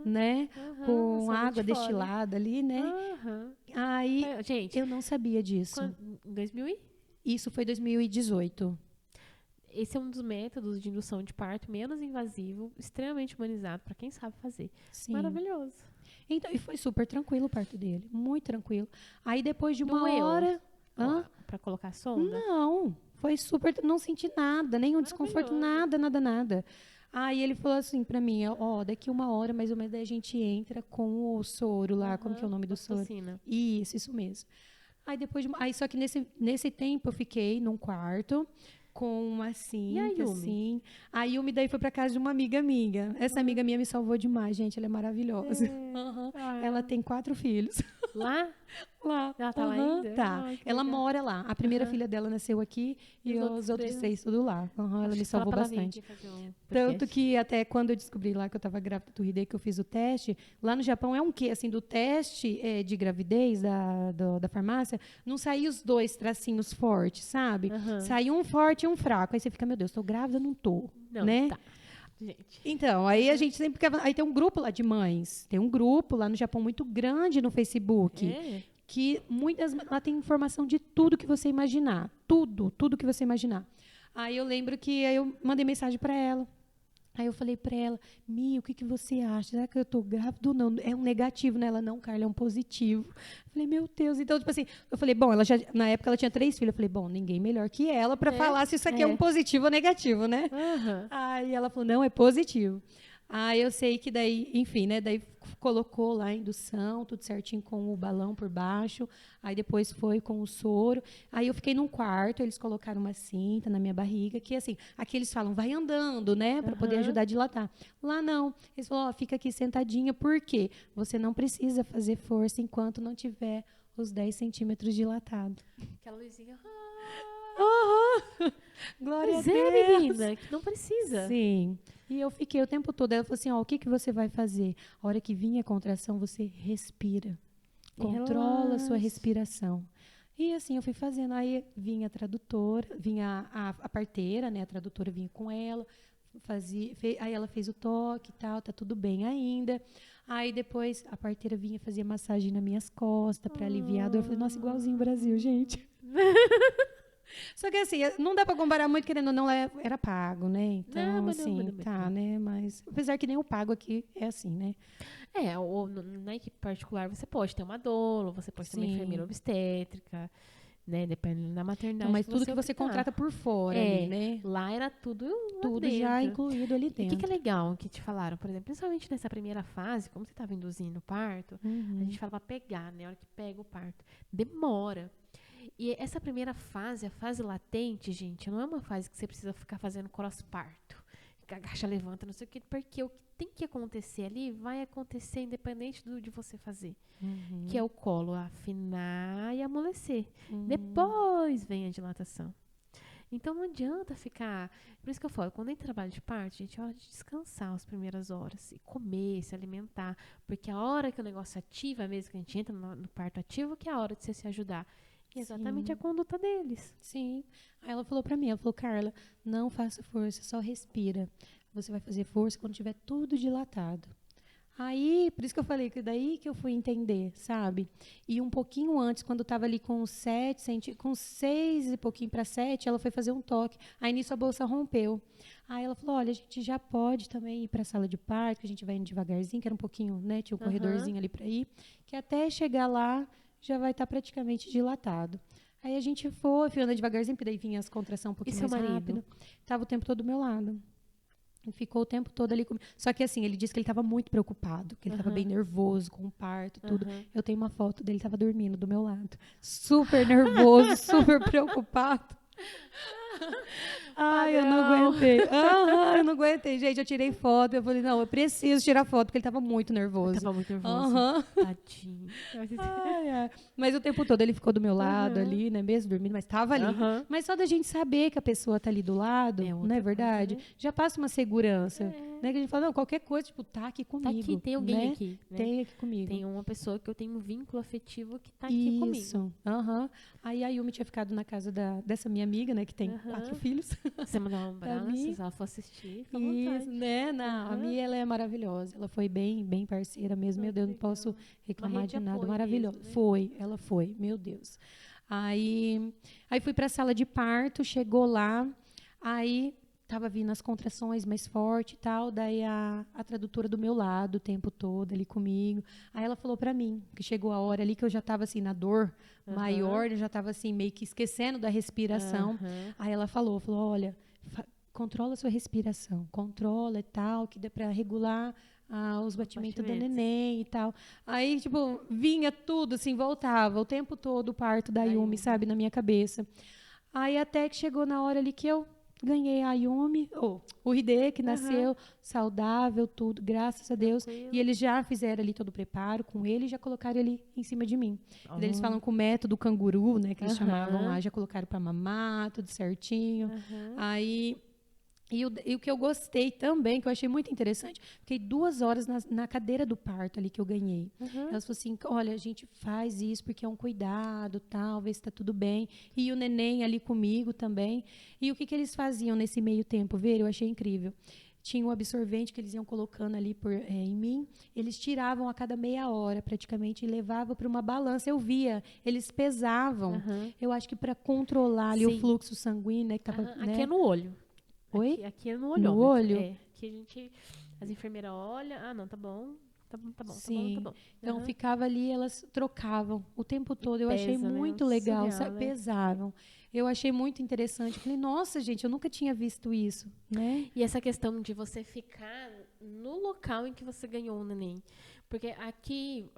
né? Com água destilada ali, né? Aí, gente, eu não sabia disso. Em 2000 Isso foi 2018. Esse é um dos métodos de indução de parto menos invasivo, extremamente humanizado, para quem sabe fazer. Sim. Maravilhoso. Então, e foi super tranquilo o parto dele, muito tranquilo. Aí depois de uma hora... Para colocar a sonda? Não, foi super... Não senti nada, nenhum desconforto, nada. Aí ele falou assim para mim, daqui 1 hora, mais ou menos, daí a gente entra com o soro lá, como que é o nome do soro? Isso mesmo. Aí depois, aí só que nesse tempo eu fiquei num quarto com uma cinta, assim. A Yumi daí foi pra casa de uma amiga minha. Essa amiga minha me salvou demais, gente. Ela é maravilhosa. Ela tem 4 filhos. Lá? Lá. Ela tá lá ainda? Tá. Ela mora lá. A primeira filha dela nasceu aqui e os outros 3 tudo lá. Ela me salvou bastante. Tanto que até quando eu descobri lá que eu tava grávida do Hidei, que eu fiz o teste, lá no Japão é um quê? Assim, do teste de gravidez da farmácia, não saía os 2 tracinhos fortes, sabe? Saiu um forte e um fraco. Aí você fica, meu Deus, tô grávida, não tô. Não, né? tá. Gente. Então, aí a gente sempre quer. Aí tem um grupo lá de mães. Tem um grupo lá no Japão muito grande no Facebook. Que lá tem informação de tudo que você imaginar. Tudo que você imaginar. Aí eu lembro que aí eu mandei mensagem para ela. Aí eu falei para ela, Mi, o que você acha? Será que eu tô grávida ou não? É um negativo, né? Ela, não, Carla, é um positivo. Eu falei, meu Deus. Então, tipo assim, eu falei, bom, na época ela tinha 3 filhos. Eu falei, bom, ninguém melhor que ela para falar se isso aqui é um positivo ou negativo, né? Aí ela falou, não, é positivo. Aí eu sei que daí, enfim, né? Daí colocou lá a indução, tudo certinho com o balão por baixo. Aí depois foi com o soro. Aí eu fiquei num quarto, eles colocaram uma cinta na minha barriga, que assim, aqui eles falam, vai andando, né? Para poder ajudar a dilatar. Lá não. Eles falaram, fica aqui sentadinha, por quê? Você não precisa fazer força enquanto não tiver os 10 centímetros dilatados. Aquela luzinha. Glória a Deus. Menina, que não precisa. Sim. E eu fiquei o tempo todo. Ela falou assim, o que você vai fazer? A hora que vinha a contração, você respira. Controla a sua respiração. E assim, eu fui fazendo. Aí vinha a tradutora, vinha a parteira, né? A tradutora vinha com ela. Aí ela fez o toque e tal, tá tudo bem ainda. Aí depois a parteira vinha fazer massagem nas minhas costas para aliviar a dor. Eu falei, nossa, igualzinho o Brasil, gente. Só que assim, não dá para comparar muito, querendo ou não, era pago, né? Então, né? Mas, apesar que nem o pago aqui é assim, né? Ou na equipe particular você pode ter uma doula, você pode ter uma enfermeira obstétrica, né? Dependendo da maternidade. Não, mas tudo que você contrata por fora ali, né? Lá era tudo já incluído ali dentro. E o que é legal que te falaram, por exemplo, principalmente nessa primeira fase, como você estava induzindo o parto, a gente fala pra pegar, né? A hora que pega o parto. Demora. E essa primeira fase, a fase latente, gente, não é uma fase que você precisa ficar fazendo cross-parto. Agacha, levanta, não sei o quê, porque o que tem que acontecer ali vai acontecer independente de você fazer. Que é o colo afinar e amolecer. Depois vem a dilatação. Então não adianta ficar... Por isso que eu falo, quando a gente trabalha de parto, gente, é hora de descansar as primeiras horas. E comer, se alimentar. Porque a hora que o negócio ativa, mesmo que a gente entra no parto ativo, que é a hora de você se ajudar. Exatamente. Sim. A conduta deles. Sim. Aí ela falou pra mim, Carla, não faça força, só respira. Você vai fazer força quando tiver tudo dilatado. Aí, por isso que eu falei que daí que eu fui entender, sabe? E um pouquinho antes, quando estava ali com 6 e pouquinho para 7, ela foi fazer um toque. Aí nisso a bolsa rompeu. Aí ela falou, olha, a gente já pode também ir para a sala de parto, que a gente vai indo devagarzinho, que era um pouquinho, né? Tinha um corredorzinho ali para ir, que até chegar lá já vai estar praticamente dilatado. Aí a gente foi andando devagarzinho, porque daí vinha as contrações um pouquinho mais rápido. Tava o tempo todo do meu lado. E ficou o tempo todo ali comigo. Só que assim, ele disse que ele estava muito preocupado, que ele estava bem nervoso com o parto, tudo. Eu tenho uma foto dele, estava dormindo do meu lado. Super nervoso, super preocupado. Ai, eu não aguentei. Eu não aguentei. Gente, eu tirei foto. Eu falei, não, eu preciso tirar foto, porque ele estava muito nervoso. Ele estava muito nervoso. Tadinho. Mas o tempo todo ele ficou do meu lado ali, né? Mesmo dormindo, mas estava ali. Mas só da gente saber que a pessoa tá ali do lado, não é verdade? Coisa, né? Já passa uma segurança. Né? Que a gente fala, não, qualquer coisa, tipo, tá aqui comigo. Tá aqui, tem alguém aqui. Né? Tem aqui comigo. Tem uma pessoa que eu tenho um vínculo afetivo que tá aqui comigo. Isso. Aí a Yumi tinha ficado na casa dessa minha amiga, né? Que tem 4 filhos. Você mandou um abraço, se ela for assistir, fica à vontade. Né? Não, a Mia, ela é maravilhosa. Ela foi bem parceira mesmo. Meu Deus, não posso reclamar de nada. Maravilhosa. Mesmo, né? Ela foi. Meu Deus. Aí fui para a sala de parto, chegou lá, aí tava vindo as contrações mais forte e tal, daí a tradutora do meu lado o tempo todo ali comigo. Aí ela falou para mim, que chegou a hora ali que eu já tava assim na dor maior, eu já tava assim meio que esquecendo da respiração. Aí ela falou, olha, controla a sua respiração, controla e tal, que dá para regular os batimentos da neném e tal. Aí, tipo, vinha tudo, assim, voltava o tempo todo o parto da Yumi, sabe, na minha cabeça. Aí até que chegou na hora ali que eu ganhei a Yumi, o Hide, que nasceu saudável, tudo, graças a Deus. E eles já fizeram ali todo o preparo com ele e já colocaram ele em cima de mim. E daí eles falam com o método canguru, né, que eles chamavam lá, já colocaram para mamar, tudo certinho. Aí... E o que eu gostei também, que eu achei muito interessante, fiquei 2 horas na cadeira do parto ali que eu ganhei. Elas falaram assim, olha, a gente faz isso porque é um cuidado, tal, ver se está tudo bem. E o neném ali comigo também. E o que eles faziam nesse meio tempo, ver? Eu achei incrível. Tinha um absorvente que eles iam colocando ali em mim. Eles tiravam a cada meia hora, praticamente, e levavam para uma balança. Eu via, eles pesavam. Eu acho que para controlar ali o fluxo sanguíneo, né, que tava, né? Aqui é no olho. Oi? Aqui é no olhômetro. No olho? Aqui as enfermeiras olham, não, tá bom. Sim. Tá bom. Então ficava ali, elas trocavam o tempo todo. Eu achei muito né? legal, Surreal, sabe? Pesavam. Eu achei muito interessante. Falei, nossa, gente, eu nunca tinha visto isso, né? E essa questão de você ficar no local em que você ganhou o neném. Porque aqui,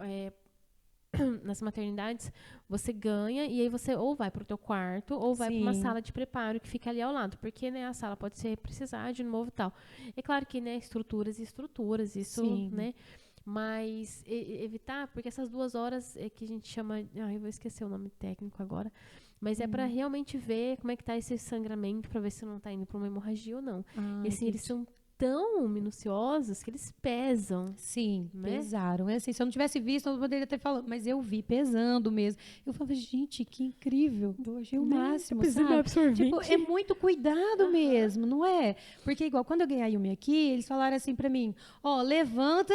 nas maternidades, você ganha e aí você ou vai para o teu quarto ou vai para uma sala de preparo que fica ali ao lado, porque, né, a sala pode precisar de novo e tal. É claro que, né, estruturas, isso, né, mas evitar, porque essas 2 horas que a gente chama, eu vou esquecer o nome técnico agora, mas é para realmente ver como é que tá esse sangramento, para ver se não tá indo para uma hemorragia ou não. E assim, eles são tão minuciosos que eles pesam. Sim, né? Pesaram. É assim, se eu não tivesse visto, eu poderia ter falado, mas eu vi pesando mesmo. Eu falava, gente, que incrível. Eu achei o máximo, sabe? Tipo, é muito cuidado mesmo, não é? Porque igual quando eu ganhei a Yumi aqui, eles falaram assim pra mim, levanta...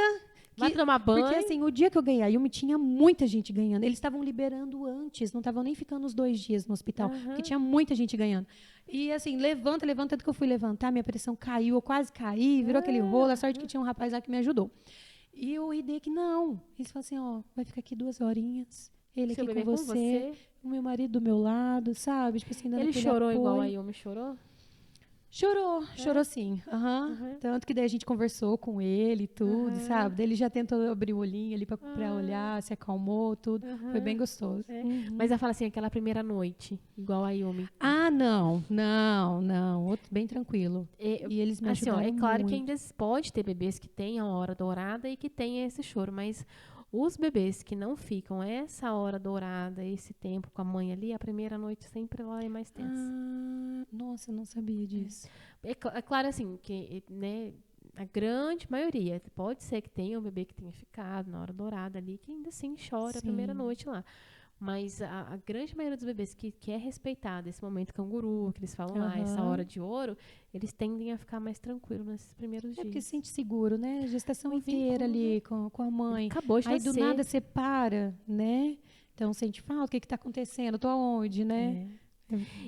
Vai tomar banho. Porque assim, o dia que eu ganhei a Yumi, tinha muita gente ganhando. Eles estavam liberando antes, não estavam nem ficando os 2 dias no hospital, porque tinha muita gente ganhando. E assim, levanta, tanto que eu fui levantar, minha pressão caiu, eu quase caí, virou aquele rolo, a sorte que tinha um rapaz lá que me ajudou. E o Hideki, não. Eles falaram assim, vai ficar aqui 2 horinhas, ele aqui com você, o meu marido do meu lado, sabe? Tipo assim, dando ele chorou apoio. igual a Yumi chorou? Chorou sim. Tanto que daí a gente conversou com ele e tudo, sabe? Daí ele já tentou abrir o olhinho ali pra olhar, se acalmou, tudo. Foi bem gostoso. Mas ela fala assim, aquela primeira noite, igual a Yumi. Não. Outro bem tranquilo. E eles me ajudaram é claro muito. que ainda pode ter bebês que têm a hora dourada e que têm esse choro, mas os bebês que não ficam essa hora dourada, esse tempo com a mãe ali, a primeira noite sempre ela é mais tensa. Nossa, eu não sabia disso. É claro assim, que, né, a grande maioria, pode ser que tenha um bebê que tenha ficado na hora dourada ali, que ainda assim chora a primeira noite lá. Mas a grande maioria dos bebês que é respeitado esse momento canguru, que eles falam lá, essa hora de ouro, eles tendem a ficar mais tranquilos nesses primeiros dias. Porque se sente seguro, né? Gestação inteira ali com a mãe. Acabou de nascer. Aí do nada você para, né? Então sente falta, o que está acontecendo? Tô aonde, né?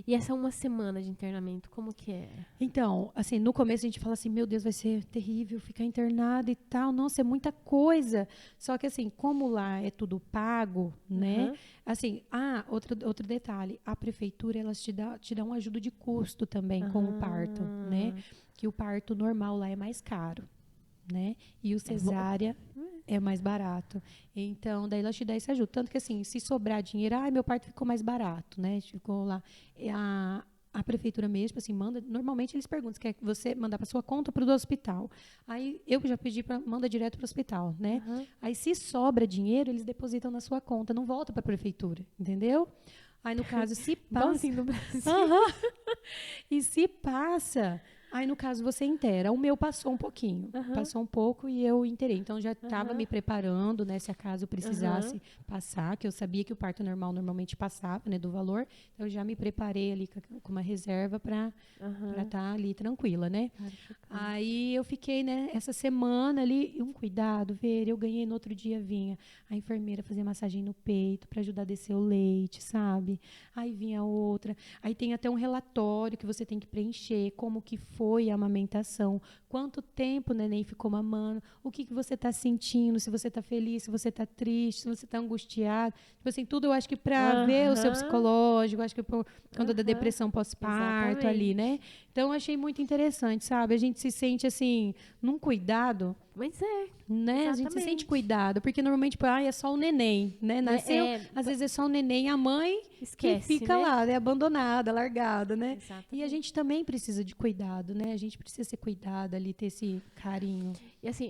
E essa uma semana de internamento, como que é? Então, assim, no começo a gente fala assim, meu Deus, vai ser terrível ficar internada e tal. Nossa, é muita coisa. Só que assim, como lá é tudo pago, né? Assim, outro detalhe, a prefeitura, elas te dá uma ajuda de custo também com o parto, né? Que o parto normal lá é mais caro, né? E o cesárea é mais barato. Então, daí ela te dá esse ajuda. Tanto que, assim, se sobrar dinheiro, meu parto ficou mais barato, né? Ficou lá. A prefeitura mesmo, assim, manda... Normalmente, eles perguntam se quer que você mandar para sua conta ou para o do hospital. Aí, eu já pedi para manda direto para o hospital, né? Aí, se sobra dinheiro, eles depositam na sua conta. Não volta para a prefeitura, entendeu? Aí, no caso, se passa... assim no Brasil. E se passa... Aí, no caso, você inteira. O meu passou um pouquinho. Passou um pouco e eu inteirei. Então, já estava me preparando, né? Se acaso precisasse passar, que eu sabia que o parto normal normalmente passava, né? Do valor. Então, eu já me preparei ali com uma reserva para estar ali tranquila, né? Aí, eu fiquei, né? Essa semana ali, um cuidado, ver. Eu ganhei, no outro dia vinha a enfermeira fazer massagem no peito para ajudar a descer o leite, sabe? Aí, vinha outra. Aí, tem até um relatório que você tem que preencher, como que foi a amamentação, quanto tempo o neném ficou mamando, o que você está sentindo, se você está feliz, se você está triste, se você está angustiado. Tipo assim, tudo eu acho que para ver o seu psicológico, acho que quando da depressão pós-parto ali, né? Então, eu achei muito interessante, sabe? A gente se sente, assim, num cuidado, Mas é. Né? A gente se sente cuidado, porque normalmente, tipo, é só o neném, né? Nasceu, às vezes é só o neném e a mãe esquece, que fica né? lá, né? Abandonada, largada, né? Exatamente. E a gente também precisa de cuidado, né? A gente precisa ser cuidado ali, ter esse carinho. E assim,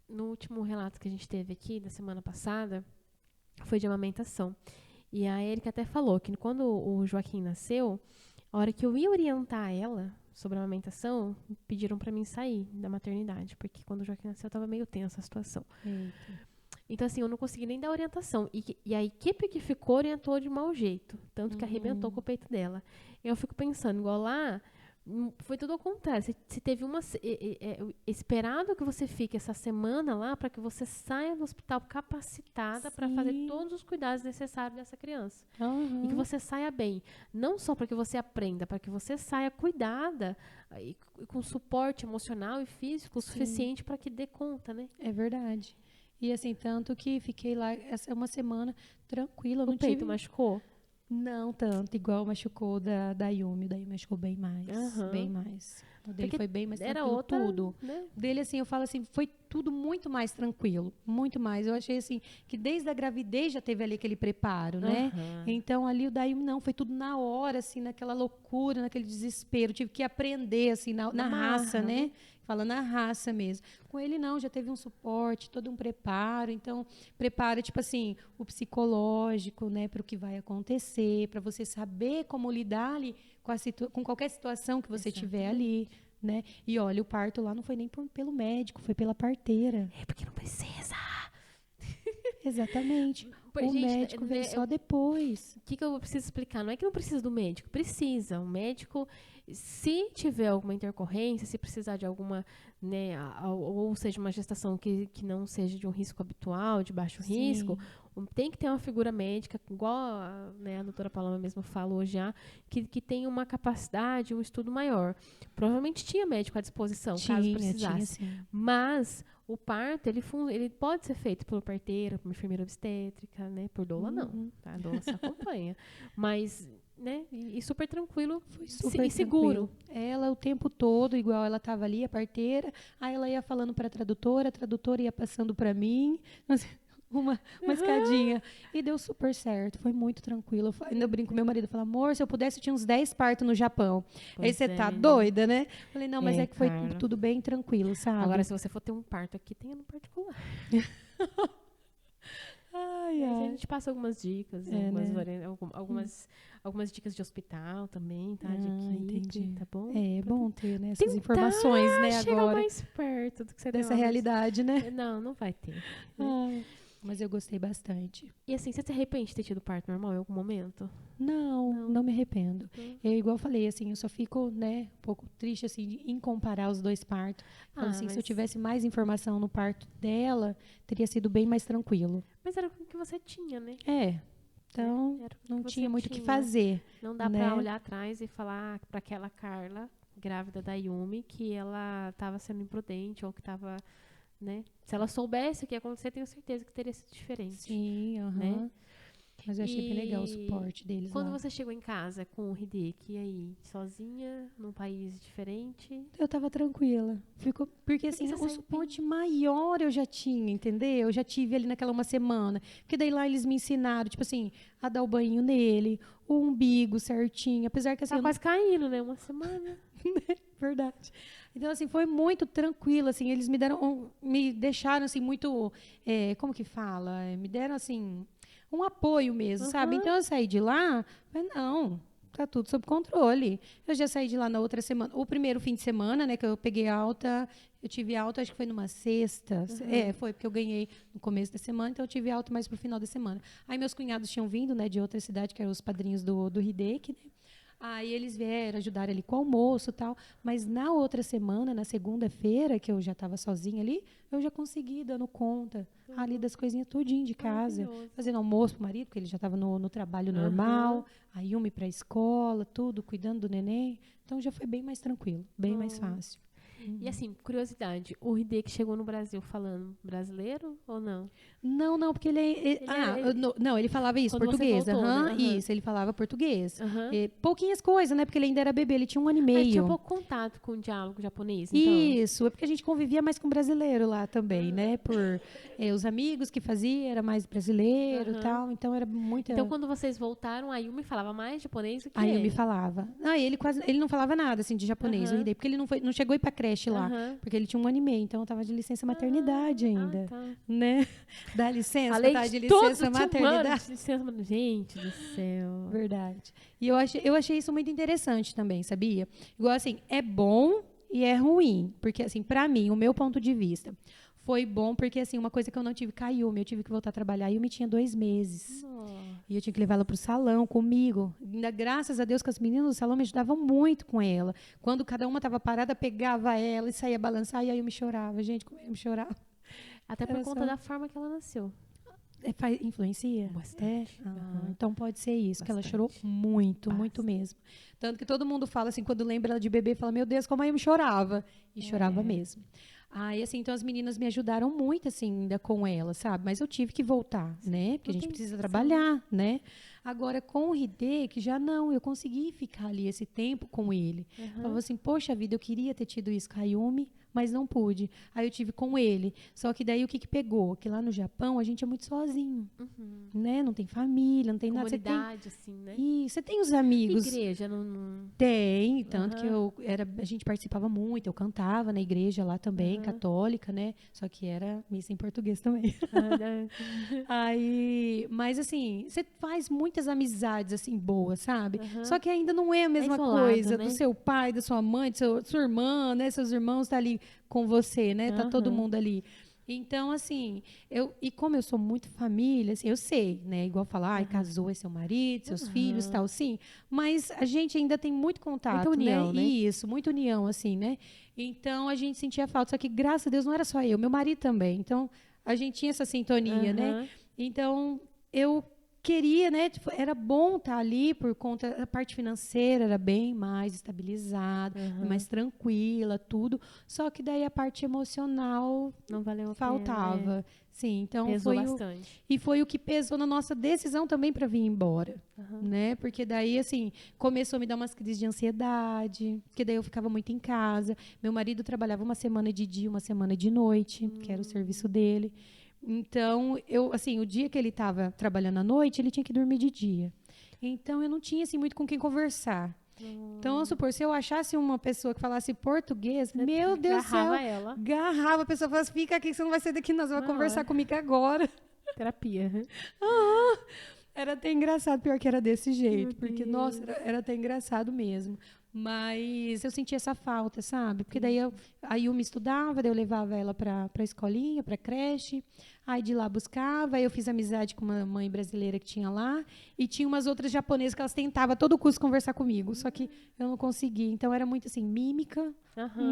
no último relato que a gente teve aqui, da semana passada, foi de amamentação. E a Erika até falou que quando o Joaquim nasceu, a hora que eu ia orientar ela sobre a amamentação, pediram pra mim sair da maternidade, porque quando o Joaquim nasceu, tava meio tensa a situação. Eita. Então, assim, eu não consegui nem dar orientação. E a equipe que ficou orientou de mau jeito, tanto que arrebentou com o peito dela. E eu fico pensando, igual lá, foi tudo ao contrário. Se teve esperado que você fique essa semana lá para que você saia do hospital capacitada para fazer todos os cuidados necessários dessa criança. E que você saia bem. Não só para que você aprenda, para que você saia cuidada e com suporte emocional e físico suficiente para que dê conta, né? É verdade. E assim, tanto que fiquei lá essa uma semana tranquila. O peito machucou? Não tanto, igual machucou da Yumi. Daí machucou bem mais. Bem mais. O dele foi bem mais tranquilo, era tudo. Né? Dele, assim, eu falo assim, foi tudo muito mais tranquilo. Muito mais. Eu achei, assim, que desde a gravidez já teve ali aquele preparo, né? Então, ali o da Yumi, não, foi tudo na hora, assim, naquela loucura, naquele desespero. Tive que aprender, assim, na raça, né? Fala na raça mesmo. Com ele, não, já teve um suporte, todo um preparo. Então, prepara, tipo assim, o psicológico, né, para o que vai acontecer, para você saber como lidar ali com qualquer situação que você tiver ali, né? E olha, o parto lá não foi nem pelo médico, foi pela parteira. É porque não precisa. Exatamente. O médico veio só depois. O que eu preciso explicar? Não é que não precisa do médico. Precisa. O médico, se tiver alguma intercorrência, se precisar de alguma, né, ou seja, uma gestação que não seja de um risco habitual, de baixo risco, tem que ter uma figura médica, igual a doutora Paloma mesmo falou já, que tem uma capacidade, um estudo maior. Provavelmente tinha médico à disposição, caso precisasse. Mas o parto, ele pode ser feito pelo parteiro, por uma enfermeira obstétrica, né? Por doula, não. Tá? A doula se acompanha. Mas, né? E super tranquilo. Foi super seguro. Ela, o tempo todo, igual ela estava ali, a parteira, aí ela ia falando para a tradutora ia passando para mim. Uma escadinha. E deu super certo. Foi muito tranquilo. Ainda brinco com meu marido. Falo, amor, se eu pudesse, eu tinha uns 10 partos no Japão. Aí você tá doida, né? Falei, não, mas é que foi tudo bem tranquilo, sabe? Agora, se você for ter um parto aqui, tenha no particular. Ai. A gente passa algumas dicas, algumas dicas de hospital também, tá? De equipe, tá bom? É bom ter, né, essas informações, né, agora. Chegar mais perto do que você dessa realidade, né? Não vai ter. Né? Mas eu gostei bastante. E assim, você se arrepende de ter tido parto normal em algum momento? Não me arrependo. Eu, igual eu falei, assim, eu só fico, né, um pouco triste, assim, em comparar os dois partos. Assim, se eu tivesse mais informação no parto dela, teria sido bem mais tranquilo. Mas era o que você tinha, né? Então, não tinha muito o que fazer. Não dá pra olhar atrás e falar pra aquela Carla, grávida da Yumi, que ela tava sendo imprudente ou que tava... Né? Se ela soubesse o que ia acontecer, tenho certeza que teria sido diferente. Sim, né? Mas eu achei bem legal o suporte deles quando lá. Você chegou em casa com o Hideki, e aí? Sozinha, num país diferente? Eu tava tranquila. Porque assim, o suporte maior eu já tinha, entendeu? Eu já tive ali naquela uma semana. Porque daí lá eles me ensinaram, tipo assim, a dar o banho nele, o umbigo certinho. Apesar que assim... Tá quase caindo, né? Uma semana. Verdade. Então, assim, foi muito tranquilo, assim, eles me deixaram, assim, muito, como que fala? Me deram, assim, um apoio mesmo, sabe? Então, eu saí de lá, falei, não, tá tudo sob controle. Eu já saí de lá na outra semana, o primeiro fim de semana, né, que eu peguei alta, eu tive alta, acho que foi numa sexta, foi porque eu ganhei no começo da semana, então eu tive alta mais pro final da semana. Aí meus cunhados tinham vindo, né, de outra cidade, que eram os padrinhos do Hideki, né? Aí eles vieram ajudar ali com o almoço e tal. Mas na outra semana, na segunda-feira, que eu já estava sozinha ali, eu já consegui dando conta ali das coisinhas tudinho de casa. Fazendo almoço pro marido, porque ele já estava no trabalho normal. A Yumi para a escola, tudo, cuidando do neném. Então já foi bem mais tranquilo, bem mais fácil. E assim, curiosidade, o Ridê que chegou no Brasil falando brasileiro ou não? Não, porque não, ele falava isso, quando português. você voltou, né? Isso, ele falava português. Aham. Pouquinhas coisas, né? Porque ele ainda era bebê, ele tinha 1 ano e Mas tinha meio. pouco contato com o diálogo japonês, então. Isso, é porque a gente convivia mais com brasileiro lá também, né? Por os amigos que fazia, era mais brasileiro e tal, então era muito... Então, quando vocês voltaram, a Yumi falava mais japonês do que Aí eu ele? me falava. Ele não falava nada, assim, de japonês, o Hidei, porque ele não chegou a ir pra creche lá, porque ele tinha 1 ano e meio, então eu tava de licença maternidade ainda, tá. né? Dá licença, Além tá de de tudo, licença tinha um maternidade. ano de licença maternidade. Gente do céu. Verdade. E eu achei isso muito interessante também, sabia? Igual assim, é bom e é ruim, porque assim, pra mim, o meu ponto de vista, foi bom porque assim, uma coisa que eu não tive com a Yumi, eu tive que voltar a trabalhar, a Yumi tinha 2 meses. E eu tinha que levar ela pro salão comigo. Ainda graças a Deus que as meninas do salão me ajudavam muito com ela. Quando cada uma estava parada, pegava ela e saía balançar, e aí eu me chorava. Gente, como eu me chorava. Até por conta da forma que ela nasceu. Influencia? Bastante. Então pode ser isso, que ela Bastante. chorou muito, muito mesmo. Tanto que todo mundo fala assim, quando lembra ela de bebê, fala, meu Deus, como a Yumi chorava. E chorava mesmo. Aí, assim, então as meninas me ajudaram muito, assim, ainda com ela, sabe? Mas eu tive que voltar, né? Porque a gente precisa trabalhar, né? Agora, com o Ridê, que já não, eu consegui ficar ali esse tempo com ele. Falava assim, poxa vida, eu queria ter tido isso com a Yumi, mas não pude. Aí eu tive com ele. Só que daí o que pegou? Que lá no Japão a gente é muito sozinho, né? Não tem família, não tem nada. Comunidade, assim, né? E você tem os amigos. Igreja, não... Tem, tanto que a gente participava muito, eu cantava na igreja lá também, católica, né? Só que era missa em português também. Aí, mas assim, você faz muitas amizades assim boas, sabe? Só que ainda não é a mesma coisa, né? Do seu pai, da sua mãe, sua irmã, né? Seus irmãos tá ali com você, né? Tá todo mundo ali. Então, assim, e como eu sou muito família, assim, eu sei, né? Igual falar, casou, é seu marido, seus filhos, tal, sim. Mas a gente ainda tem muito contato, muita união, né? Isso, muita união, assim, né? Então, a gente sentia falta. Só que, graças a Deus, não era só eu, meu marido também. Então, a gente tinha essa sintonia, né? Então, eu queria, né? Tipo, era bom estar ali por conta da parte financeira, era bem mais estabilizada, mais tranquila, tudo. Só que daí a parte emocional não valeu a faltava. pena, né? Sim, então pesou bastante. E foi o que pesou na nossa decisão também para vir embora, né? Porque daí assim, começou a me dar umas crises de ansiedade, porque daí eu ficava muito em casa. Meu marido trabalhava uma semana de dia, uma semana de noite, que era o serviço dele. Então, assim, o dia que ele estava trabalhando à noite, ele tinha que dormir de dia. Então, eu não tinha, assim, muito com quem conversar. Então, vamos supor, se eu achasse uma pessoa que falasse português, meu Deus do céu. Ela. Garrava a pessoa, falasse, fica aqui que você não vai sair daqui, não, você vai conversar comigo agora. Terapia. Era até engraçado, pior que era desse jeito. Porque, nossa, era até engraçado mesmo. Mas eu sentia essa falta, sabe? Porque daí a Yumi estudava, daí eu levava ela para a escolinha, para a creche. Aí de lá buscava, aí eu fiz amizade com uma mãe brasileira que tinha lá. E tinha umas outras japonesas que elas tentavam a todo custo conversar comigo. Só que eu não conseguia. Então era muito assim, mímica,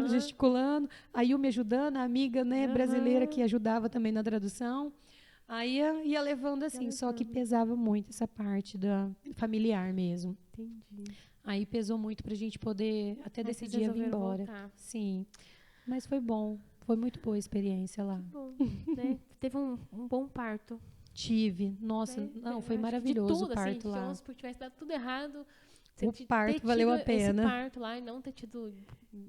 gesticulando. A Yumi ajudando, a amiga, né, brasileira que ajudava também na tradução. Aí ia levando assim, só que pesava muito essa parte da familiar mesmo. Entendi. Aí pesou muito pra gente poder até decidir vir embora. Voltar. Sim. Mas foi bom. Foi muito boa a experiência lá. Bom, né? Teve um bom parto. Tive. Nossa, não, foi maravilhoso o parto assim, lá. Se tivesse dado tudo errado, o parto valeu a pena. Esse parto lá e não ter tido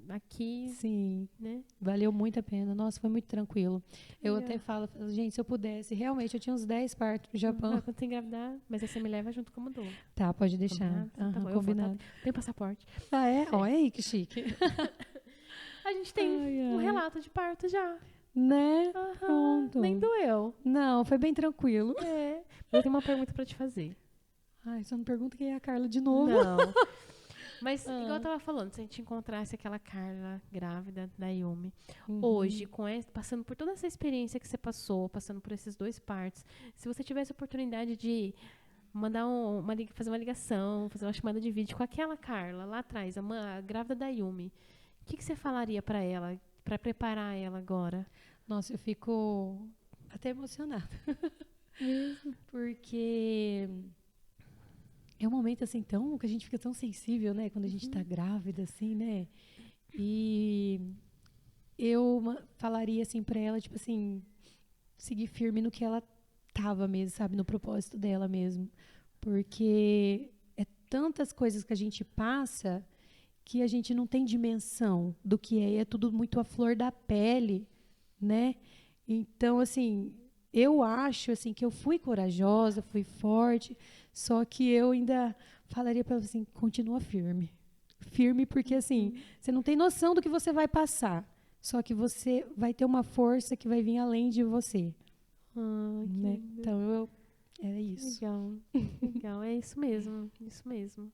aqui. Sim. Né? Valeu muito a pena. Nossa, foi muito tranquilo. Eu até falo, gente, se eu pudesse, realmente, eu tinha uns 10 partos no Japão. Quando você engravidar, mas aí você me leva junto como doula. Tá, pode deixar. Tá bom, combinado. Tem passaporte. Ah, é? Olha aí, que chique. A gente tem um relato de parto já. Né? Pronto. Nem doeu. Não, foi bem tranquilo. Eu tenho uma pergunta pra te fazer. Ai, só não pergunta quem é a Carla de novo. Não. Mas, igual eu tava falando, se a gente encontrasse aquela Carla grávida da Yumi, hoje, passando por toda essa experiência que você passou, passando por esses 2 partos, se você tivesse a oportunidade de mandar fazer uma ligação, fazer uma chamada de vídeo com aquela Carla lá atrás, a grávida da Yumi, o que você falaria pra ela, pra preparar ela agora? Nossa, eu fico até emocionada. Porque é um momento assim que a gente fica tão sensível, né? Quando a gente tá grávida, assim, né? E eu falaria assim para ela, tipo assim, seguir firme no que ela tava mesmo, sabe, no propósito dela mesmo, porque é tantas coisas que a gente passa que a gente não tem dimensão do que é tudo muito à flor da pele, né? Então, assim, eu acho assim que eu fui corajosa, fui forte, só que eu ainda falaria para ela assim, continua firme. Firme porque assim, você não tem noção do que você vai passar. Só que você vai ter uma força que vai vir além de você. Né? Então, é isso. Legal, legal. É isso mesmo, isso mesmo.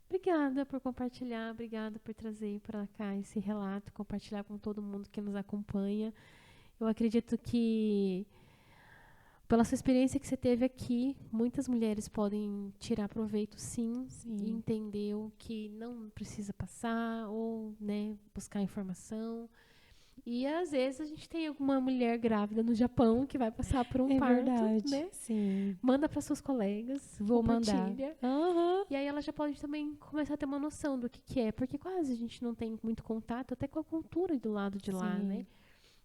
Obrigada por compartilhar, obrigada por trazer para cá esse relato, compartilhar com todo mundo que nos acompanha. Eu acredito que, pela sua experiência que você teve aqui, muitas mulheres podem tirar proveito, sim. E entender o que não precisa passar, ou, né, buscar informação. E às vezes a gente tem alguma mulher grávida no Japão que vai passar por um parto, verdade, né? Sim. Manda para seus colegas, vou mandar. E aí ela já pode também começar a ter uma noção do que é, porque quase a gente não tem muito contato até com a cultura do lado de lá, né?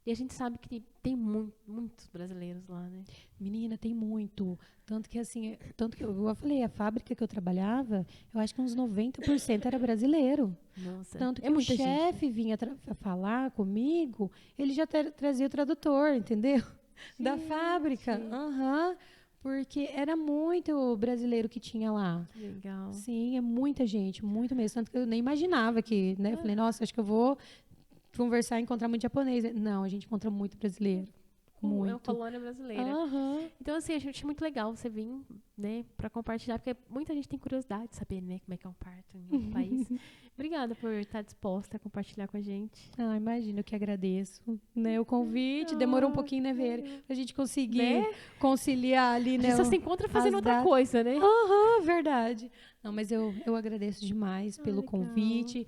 E a gente sabe que tem muitos brasileiros lá, né? Menina, tem muito. Tanto que, assim, eu falei, a fábrica que eu trabalhava, eu acho que uns 90% era brasileiro. Nossa, tanto que o chefe vinha falar comigo, ele já trazia o tradutor, entendeu? Da fábrica. Porque era muito brasileiro que tinha lá. Legal. Sim, é muita gente, muito mesmo. Tanto que eu nem imaginava que, né? Eu falei, nossa, acho que eu vou conversar e encontrar muito japonês. Não, a gente encontra muito brasileiro. Muito. É uma colônia brasileira. Então, assim, eu achei muito legal você vir, né, para compartilhar, porque muita gente tem curiosidade de saber, né, como é que é um parto em outro país. Obrigada por estar disposta a compartilhar com a gente. Imagina, eu que agradeço, né, o convite. Demorou um pouquinho, né, Vera, pra gente conseguir conciliar ali, né? A gente só se encontra fazendo outra coisa, né? Verdade. Não, mas eu agradeço demais pelo convite.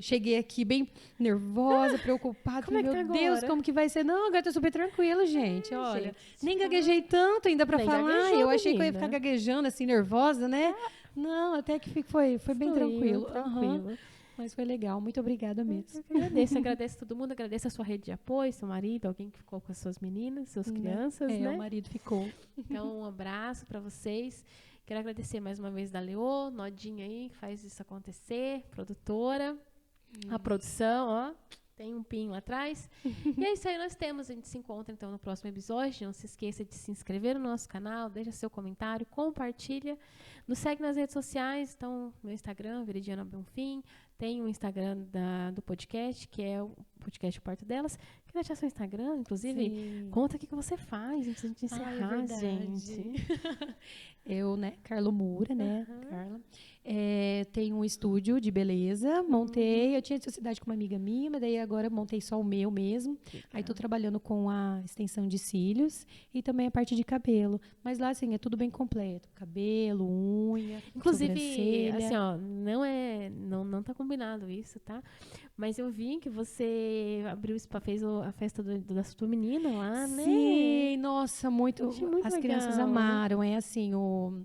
Cheguei aqui bem nervosa, preocupada. Como é que meu tá Deus, agora? como que vai ser? Não, agora tô super tranquilo, gente. Olha, nem gaguejei tanto ainda pra falar. Eu achei que eu ia ficar gaguejando, assim, nervosa, né? Não, até que foi bem tranquilo. Mas foi legal. Muito obrigada mesmo. Eu agradeço todo mundo, agradeço a sua rede de apoio, seu marido, alguém que ficou com as suas meninas, suas crianças, né? O marido ficou. Então, um abraço para vocês. Quero agradecer mais uma vez da Leô, Nodinha aí, que faz isso acontecer, produtora, a produção, ó, tem um pin lá atrás. E é isso aí, nós temos, a gente se encontra então no próximo episódio. Não se esqueça de se inscrever no nosso canal, deixa seu comentário, compartilha, nos segue nas redes sociais, então no Instagram, Veridiana Bonfim, tem o Instagram do podcast, que é o podcast O Parto Delas. Quer deixar seu Instagram, inclusive? Conta o que você faz antes de encerrar, gente. Eu, né, Carla Moura, né, Carla. Tenho um estúdio de beleza, montei, eu tinha sociedade com uma amiga minha, mas daí agora montei só o meu mesmo. Aí tô trabalhando com a extensão de cílios e também a parte de cabelo. Mas lá, assim, é tudo bem completo. Cabelo, unha, inclusive, assim, ó, não tá combinado isso, tá? Mas eu vi que você fez a festa da sua menina lá, né? Sim, nossa, muito. As legal. Crianças amaram, é assim, o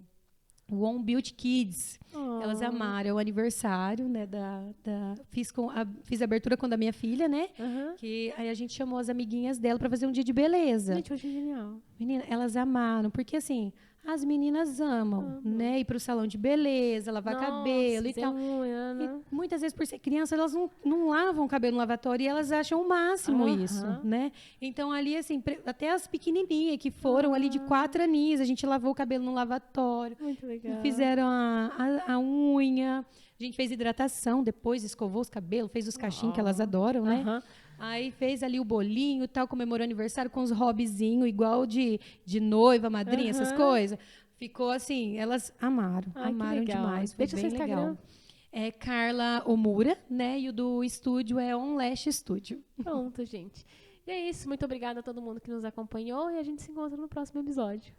One Beauty Kids. Elas amaram o aniversário, né? Fiz a abertura com a da minha filha, né? Que aí a gente chamou as amiguinhas dela para fazer um dia de beleza. Gente, eu achei genial. Menina, elas amaram, porque assim, as meninas amam, né? Ir pro salão de beleza, lavar cabelo e tal. E muitas vezes, por ser criança, elas não lavam o cabelo no lavatório e elas acham o máximo isso, né? Então, ali, assim, até as pequenininhas que foram ali de 4 aninhos, a gente lavou o cabelo no lavatório. Muito legal. Fizeram a unha. A gente fez hidratação, depois escovou os cabelos, fez os cachinhos que elas adoram, né? Aí fez ali o bolinho e tal, comemorou aniversário com os hobbyzinhos, igual de noiva, madrinha, essas coisas. Ficou assim, elas amaram demais. Foi bem legal. É Carla Omura, né? E o do estúdio é On Lash Studio. Pronto, gente. E é isso. Muito obrigada a todo mundo que nos acompanhou e a gente se encontra no próximo episódio.